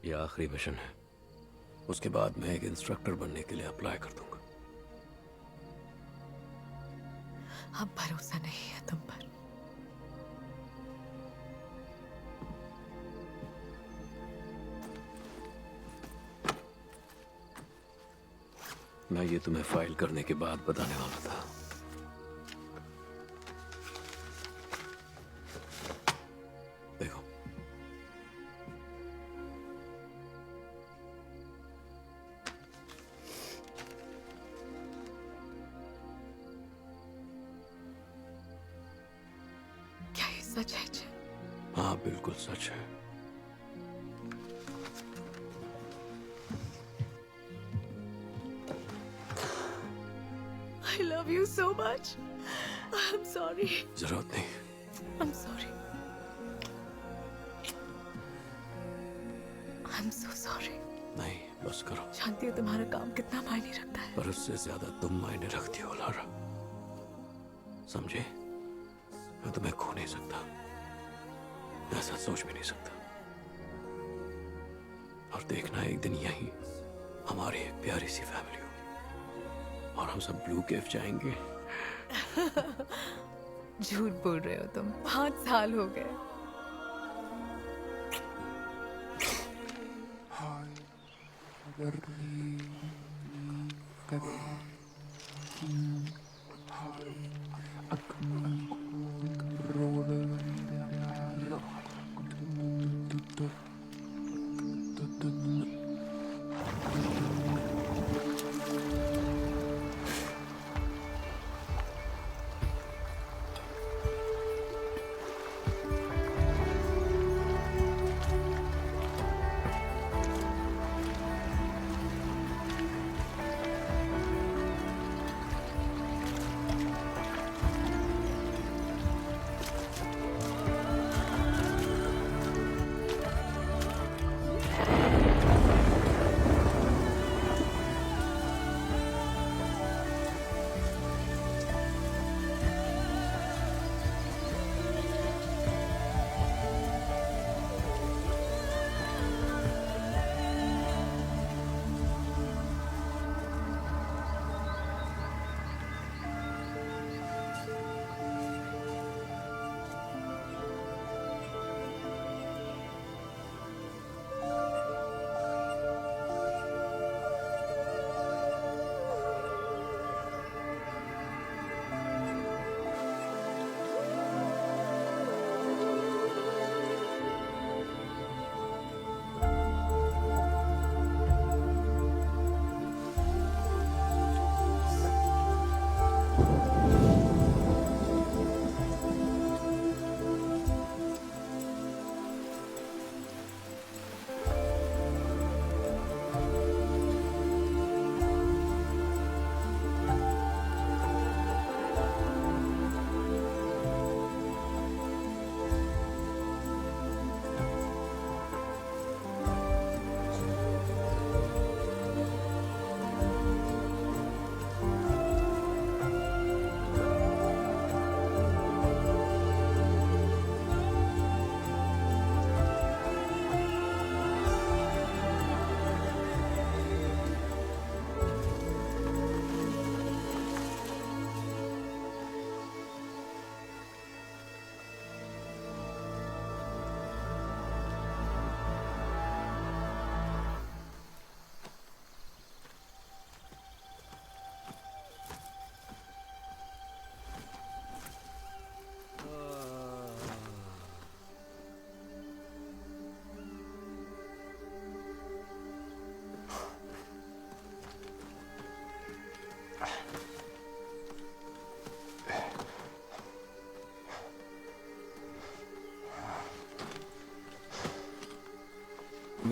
ये आखिरी मिशन है, उसके बाद मैं एक इंस्ट्रक्टर बनने के लिए अप्लाई कर दूंगा। अब भरोसा नहीं है तुम पर। मैं ये तुम्हें फाइल करने के बाद बताने वाला था। देखो, क्या ये सच है जय? हाँ बिल्कुल सच है। I love you so much. I'm sorry. जरूरत नहीं। I'm sorry. I'm so sorry. नहीं, बस करो। जानती हो तुम्हारा काम कितना मायने रखता है। पर उससे ज्यादा तुम मायने रखती हो लारा। समझे? मैं तुम्हें खो नहीं सकता, ऐसा सोच भी नहीं सकता। और देखना एक दिन यही हमारी एक प्यारी सी फैमिली हो, और हम सब ब्लू केव जाएंगे। झूठ बोल रहे हो तुम। 5 साल हो गए।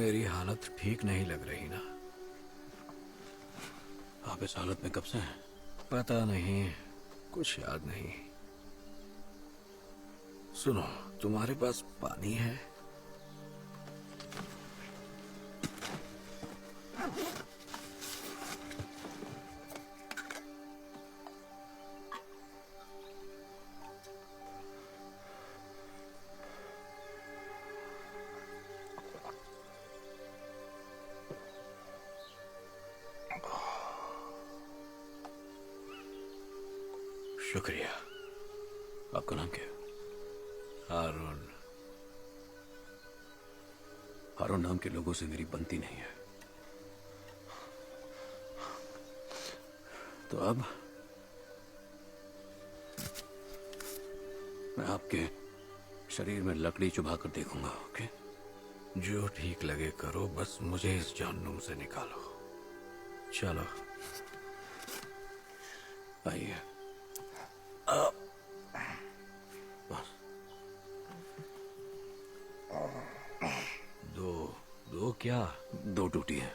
मेरी हालत ठीक नहीं लग रही ना। आप इस हालत में कब से हैं? पता नहीं, कुछ याद नहीं। सुनो, तुम्हारे पास पानी है? शुक्रिया। आपका नाम क्या है? हारून। हारून नाम के लोगों से मेरी बनती नहीं है। तो अब मैं आपके शरीर में लकड़ी चुभा कर देखूंगा, ओके? जो ठीक लगे करो, बस मुझे इस जहन्नुम से निकालो। चलो आइए। बस। दो क्या? 2 टूटी है।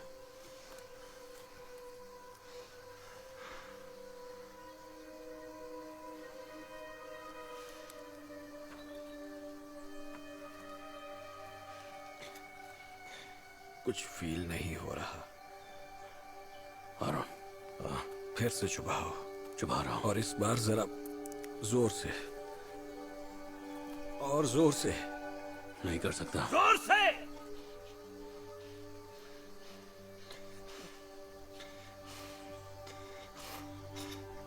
कुछ फील नहीं हो रहा। हारून, फिर से चुभाओ। चुभा रहा हूं। और इस बार जरा जोर से, और जोर से। नहीं कर सकता। जोर से।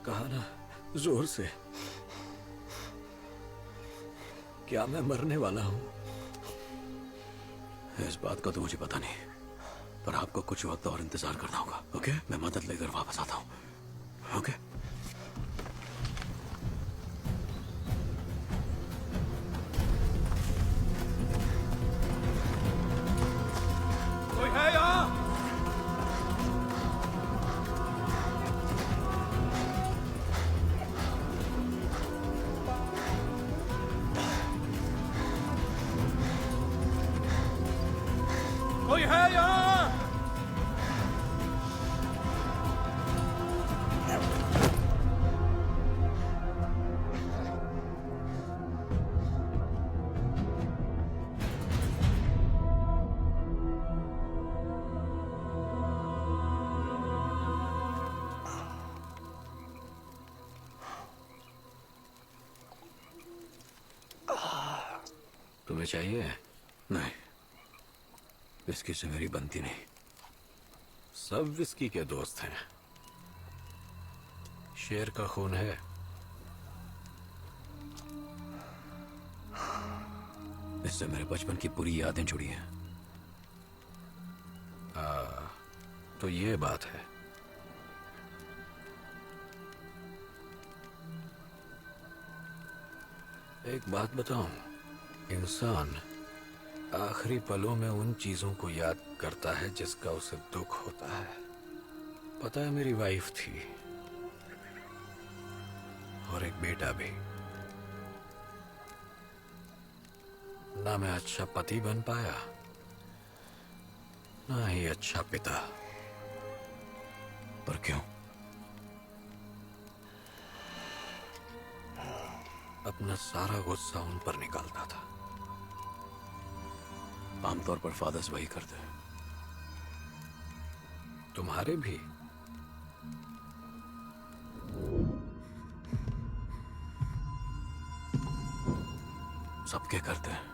कहा ना, जोर से। क्या मैं मरने वाला हूं? इस बात का तो मुझे पता नहीं, पर आपको कुछ वक्त और इंतजार करना होगा, ओके? मैं मदद लेकर वापस आता हूं, ओके? कोई है यहाँ? कोई है यहाँ? तुम्हें चाहिए? नहीं, विस्की से मेरी बनती नहीं। सब विस्की के दोस्त हैं। शेर का खून है। इससे मेरे बचपन की पूरी यादें जुड़ी हैं। तो ये बात है। एक बात बताऊं, इंसान आखिरी पलों में उन चीजों को याद करता है जिसका उसे दुख होता है। पता है, मेरी वाइफ थी और एक बेटा भी। ना मैं अच्छा पति बन पाया, ना ही अच्छा पिता। पर क्यों? अपना सारा गुस्सा उन पर निकालता था। आमतौर पर फादर्स वही करते हैं। तुम्हारे भी? सबके करते हैं।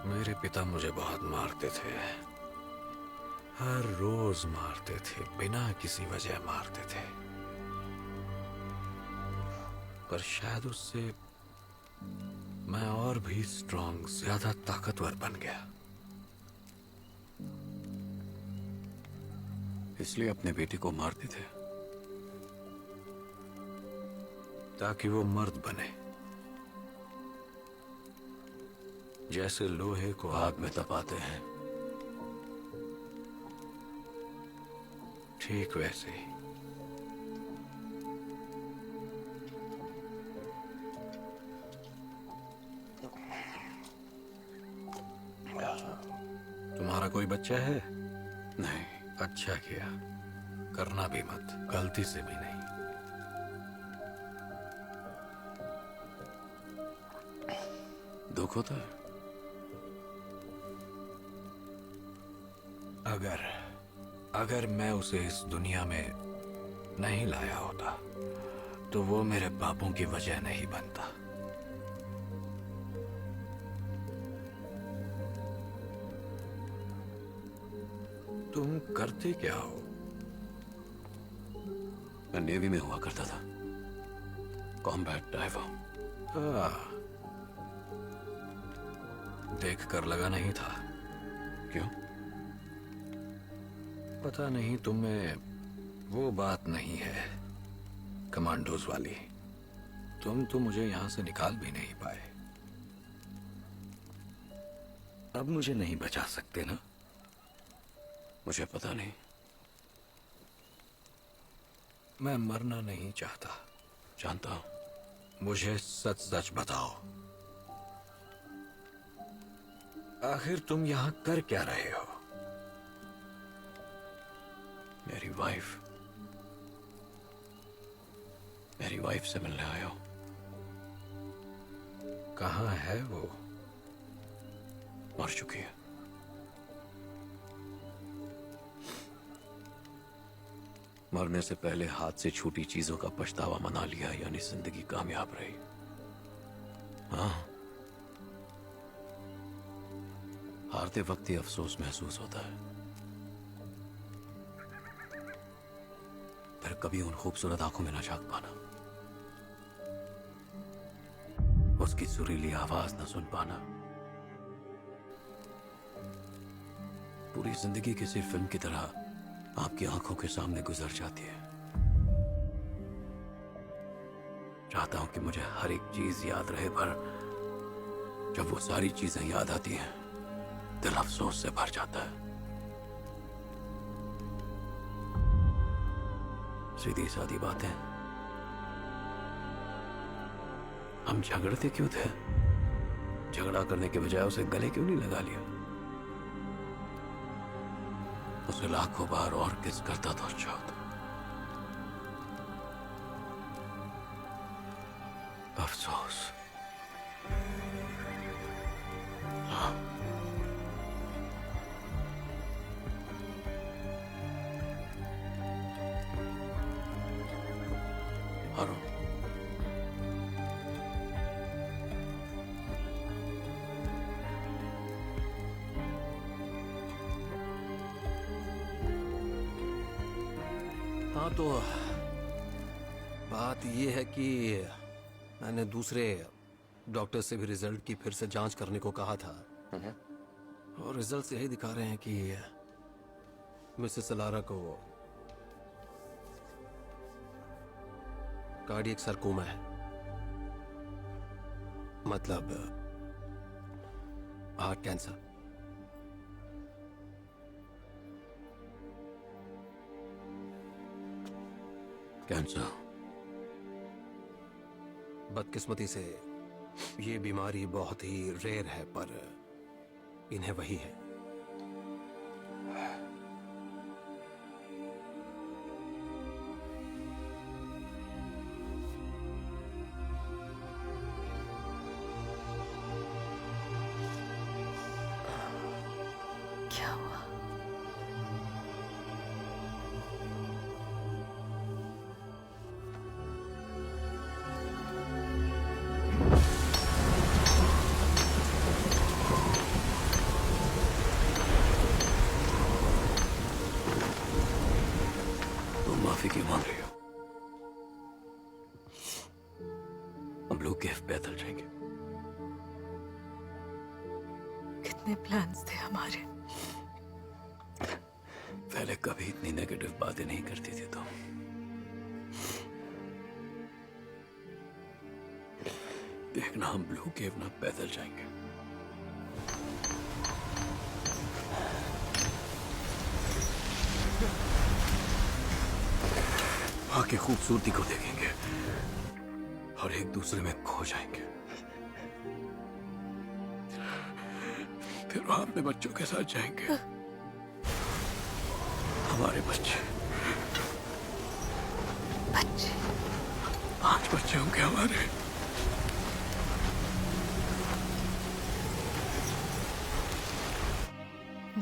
मेरे पिता मुझे बहुत मारते थे। हर रोज मारते थे, बिना किसी वजह मारते थे। पर शायद उससे मैं और भी स्ट्रांग, ज्यादा ताकतवर बन गया। इसलिए अपने बेटे को मारते थे? ताकि वो मर्द बने, जैसे लोहे को आग में तपाते हैं। ठीक वैसे ही। बच्चा है? नहीं। अच्छा किया, करना भी मत, गलती से भी नहीं। दुख होता है? अगर मैं उसे इस दुनिया में नहीं लाया होता तो वो मेरे पापों की वजह नहीं बनता। तुम करते क्या हो? मैं नेवी में हुआ करता था, कॉम्बैट डाइवर। देख कर लगा नहीं था। क्यों? पता नहीं, तुम में वो बात नहीं है कमांडोज वाली। तुम तो मुझे यहां से निकाल भी नहीं पाए। अब मुझे नहीं बचा सकते ना? मुझे पता नहीं। मैं मरना नहीं चाहता। जानता हूं। मुझे सच सच बताओ, आखिर तुम यहां कर क्या रहे हो? मेरी वाइफ से मिलने आया हूं। कहाँ है वो? मर चुकी है। मरने से पहले हाथ से छूटी चीजों का पछतावा मना लिया, यानी जिंदगी कामयाब रही। हाँ, हारते वक्त ही अफसोस महसूस होता है, फिर कभी उन खूबसूरत आंखों में न झांक पाना, उसकी सुरीली आवाज न सुन पाना। पूरी जिंदगी किसी फिल्म की तरह आपकी आंखों के सामने गुजर जाती है। चाहता हूं कि मुझे हर एक चीज याद रहे, पर जब वो सारी चीजें याद आती हैं, दिल अफसोस से भर जाता है। सीधी सादी बातें। हम झगड़ते क्यों थे? झगड़ा करने के बजाय उसे गले क्यों नहीं लगा लिया? उसे लाखों बार और किस करता तो अच्छा होता। अफसोस। हाँ, अरुण, हाँ तो बात ये है कि मैंने दूसरे डॉक्टर से भी रिजल्ट की फिर से जांच करने को कहा था, और रिजल्ट यही दिखा रहे हैं कि मिसेस अलारा को कार्डियक सरकोमा है, मतलब हार्ट कैंसर। कैंसर। बदकिस्मती से ये बीमारी बहुत ही रेयर है, पर इन्हें वही है। क्या हुआ? तुम माफी क्यों मांग रही हो? हम लोग कैफ पैदल जाएंगे। कितने प्लान्स थे हमारे। पहले कभी इतनी नेगेटिव बातें नहीं करती थी तुम। देखना, हम ब्लू केव ना पैदल जाएंगे। वहां की खूबसूरती को देखेंगे और एक दूसरे में खो जाएंगे। फिर वहां अपने बच्चों के साथ जाएंगे। हमारे बच्चे बच्चे 5 बच्चे होंगे हमारे।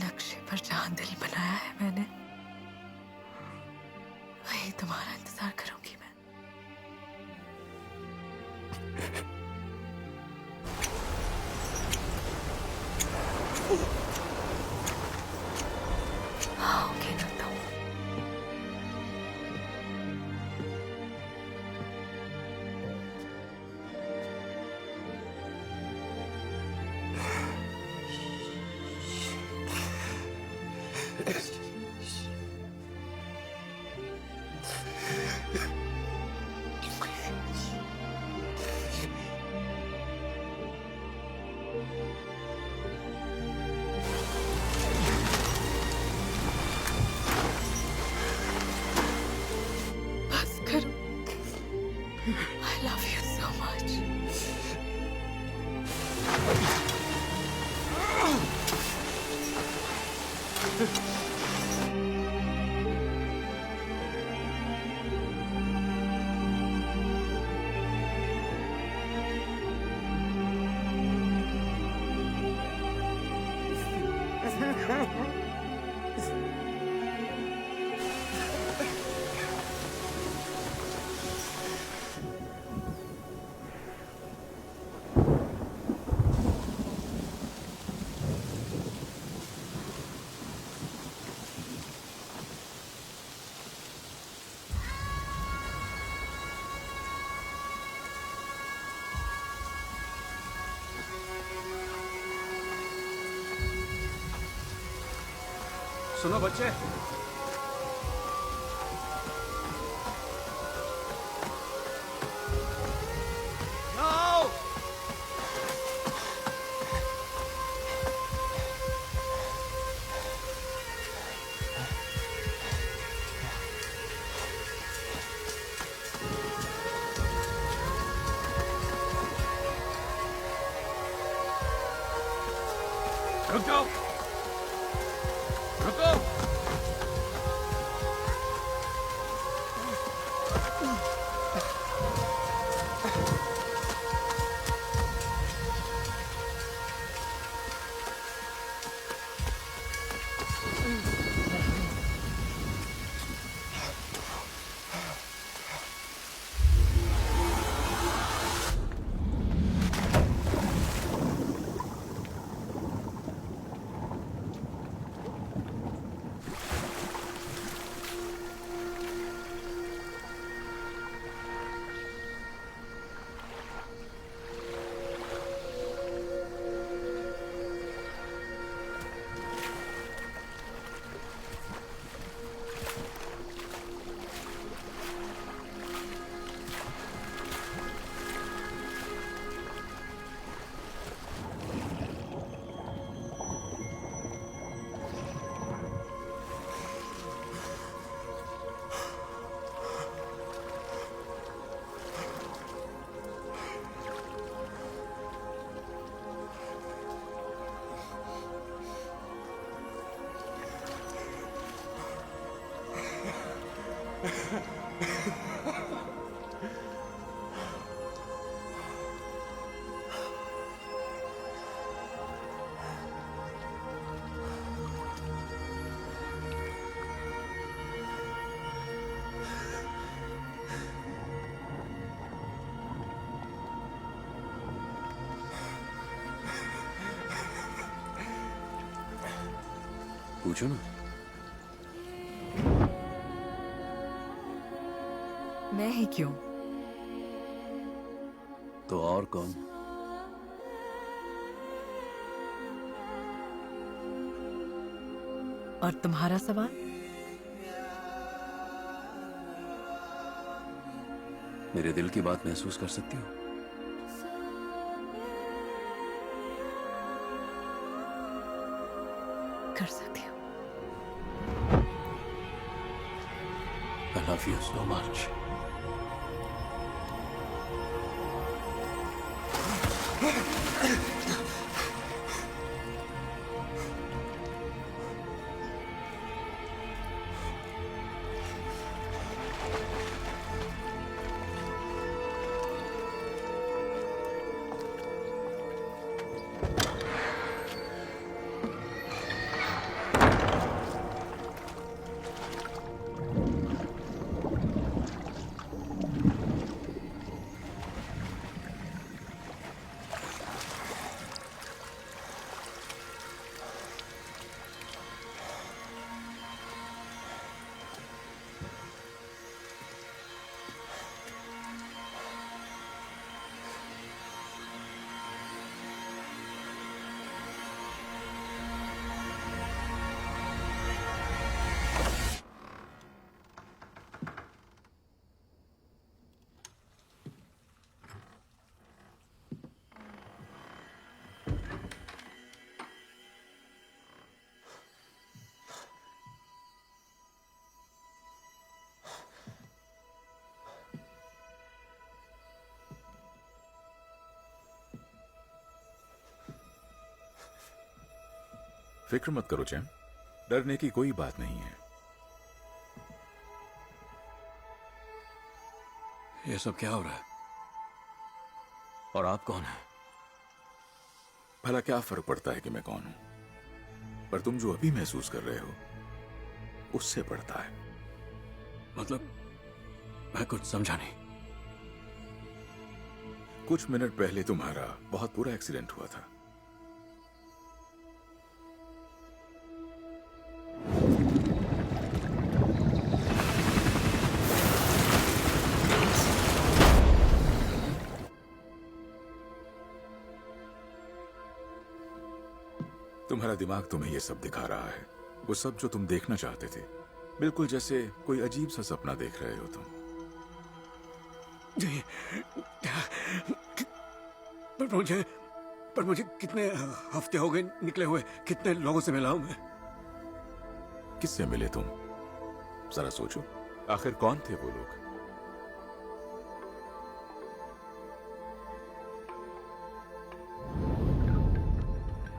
नक्शे पर जहां दिल बनाया है मैंने, वही तुम्हारा इंतजार करूंगी मैं। आओगे ना तुम? बस करो। I love you so much. सुनो बच्चे, रुक जाओ, रुको। पूछो ना। मैं ही क्यों? तो और कौन? और तुम्हारा सवाल? मेरे दिल की बात महसूस कर सकती हो? कर सकती हूँ। I love you so much. फिक्र मत करो जैम, डरने की कोई बात नहीं है। ये सब क्या हो रहा है? और आप कौन हैं? भला क्या फर्क पड़ता है कि मैं कौन हूं, पर तुम जो अभी महसूस कर रहे हो उससे पड़ता है। मतलब मैं कुछ समझा नहीं। कुछ मिनट पहले तुम्हारा बहुत बुरा एक्सीडेंट हुआ था। तुम्हारा दिमाग तुम्हें यह सब दिखा रहा है, वो सब जो तुम देखना चाहते थे, बिल्कुल जैसे कोई अजीब सा सपना देख रहे हो तुम। जी, पर मुझे कितने हफ्ते हो गए निकले हुए, कितने लोगों से मिला हूं मैं। किससे मिले तुम? जरा सोचो, आखिर कौन थे वो लोग?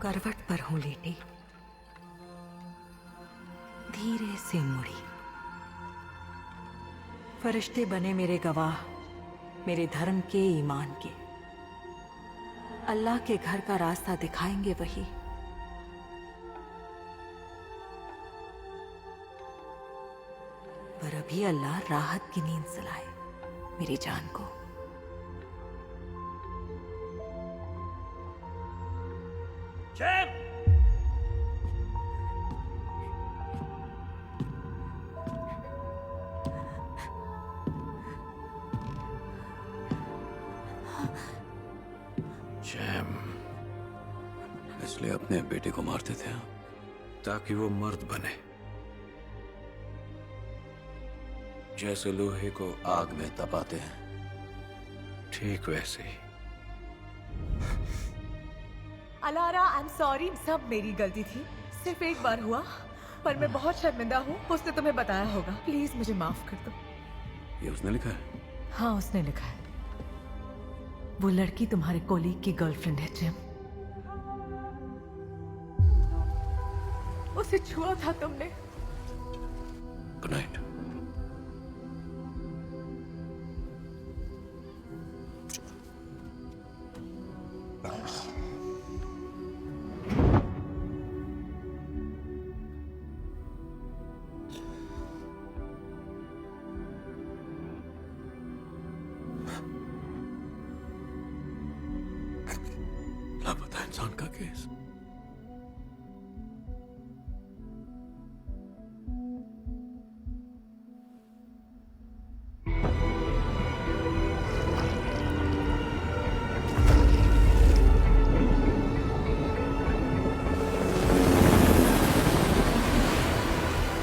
करवट पर हूं लेटी, धीरे से मुड़ी। फरिश्ते बने मेरे गवाह, मेरे धर्म के, ईमान के। अल्लाह के घर का रास्ता दिखाएंगे वही। पर अभी अल्लाह राहत की नींद सुलाए मेरी जान को। जैम! जैम, इसलिए अपने बेटे को मारते थे आप? ताकि वो मर्द बने, जैसे लोहे को आग में तपाते हैं, ठीक वैसे ही। अलारा, आई एम सॉरी, सब मेरी गलती थी। सिर्फ एक बार हुआ, पर मैं बहुत शर्मिंदा हूँ। उसने तुम्हें बताया होगा, प्लीज मुझे माफ कर दो। ये उसने लिखा है? हाँ, उसने लिखा है। वो लड़की तुम्हारे कोलीग की गर्लफ्रेंड है जिम। उसे छुआ था तुमने। Good night. लापता इंसान का case.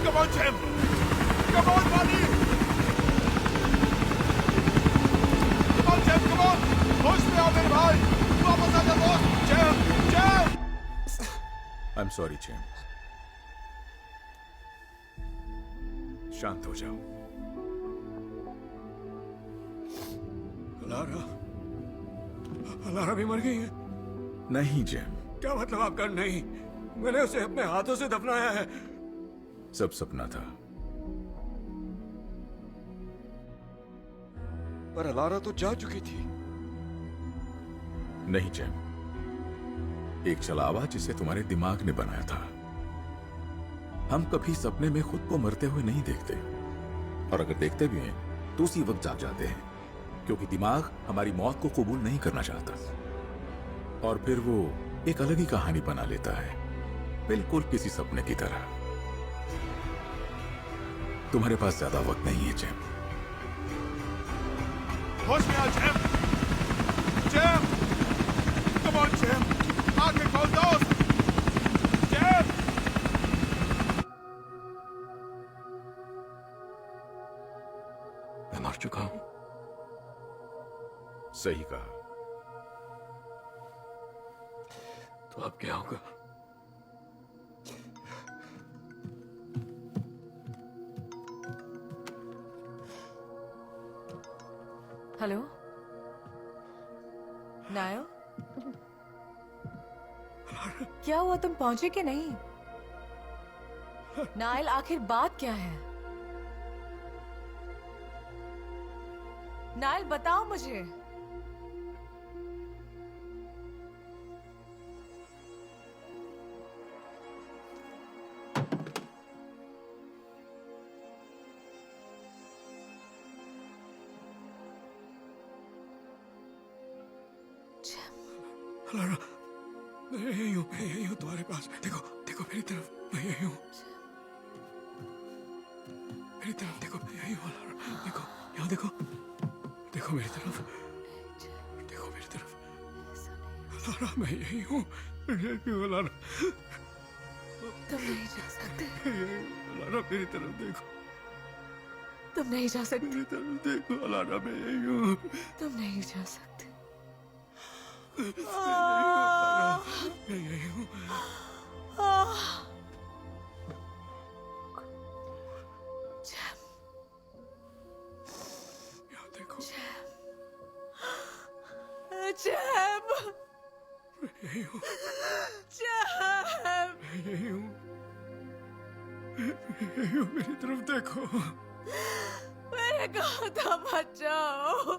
Come on, Jim! Come on, buddy! Come on, Jim, come on! होश में आओ मेरे भाई! वापस आ जा दोस्त! Jim! Jim! I am sorry jam, शांत हो जाओ। अलारा भी मर गई है? नहीं जैम, क्या मतलब आपका नहीं? मैंने उसे अपने हाथों से दफनाया है। सब सपना था। पर अलारा तो जा चुकी थी। नहीं जैम, एक छलावा जिसे तुम्हारे दिमाग ने बनाया था। हम कभी सपने में खुद को मरते हुए नहीं देखते, और अगर देखते भी हैं तो उसी वक्त जाग जाते हैं, क्योंकि दिमाग हमारी मौत को कबूल नहीं करना चाहता, और फिर वो एक अलग ही कहानी बना लेता है, बिल्कुल किसी सपने की तरह। तुम्हारे पास ज्यादा वक्त नहीं है जैम। होश में आ Jim! Jim! Come on, Jim! आगे खोल दोस्त! जैम! मैं मर चुका हूं। सही कहा। तो अब क्या होगा? हेलो नायो, क्या हुआ? तुम पहुंचे कि नहीं? नाइल आखिर बात क्या है? नाइल बताओ मुझे। अलारा, मैं यही हूँ तुम्हारे पास। देखो देखो मेरी तरफ, मैं यही हूँ। मेरी तरफ देखो, मैं यही हूँ अलारा। देखो यहाँ देखो, देखो मेरी तरफ, देखो मेरी तरफ। अलारा मैं यही हूँ, अलारा। तुम नहीं जा सकते। अलारा मेरी तरफ देखो, तुम नहीं जा सकते। मेरी तरफ देखो अलारा, मैं यही हूँ। तुम नहीं जा सकते। मैं यही हूँ। यहाँ देखो, जैब, मैं यही हूँ, जैब, मैं यही हूँ, मैं यही हूँ। मेरी तरफ देखो। मेरे गाता बचाओ।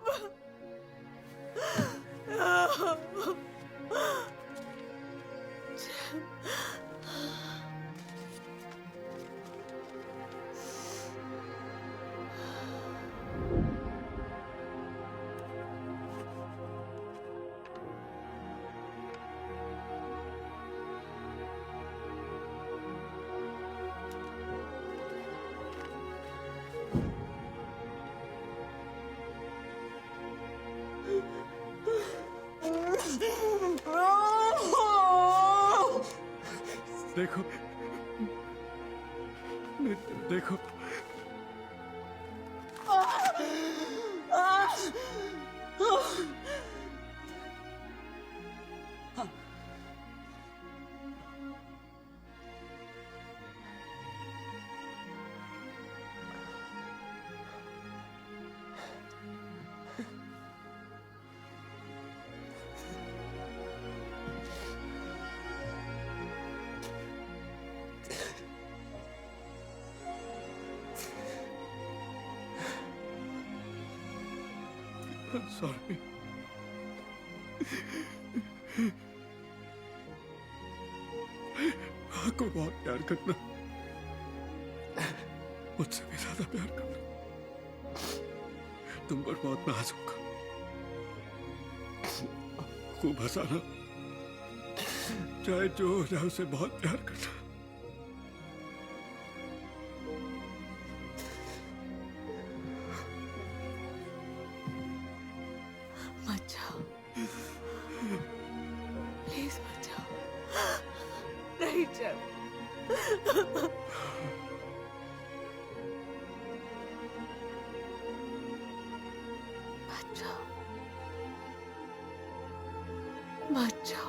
देखो, देखो। Sorry. आपको बहुत प्यार करना, मुझसे भी ज्यादा प्यार करना। तुम पर बहुत नाज होगा, खूब हंसाना, चाहे जो हो जाए उसे बहुत प्यार करना। मत जाओ, प्लीज मत जाओ। नहीं जाओ। मत जाओ, मत जाओ।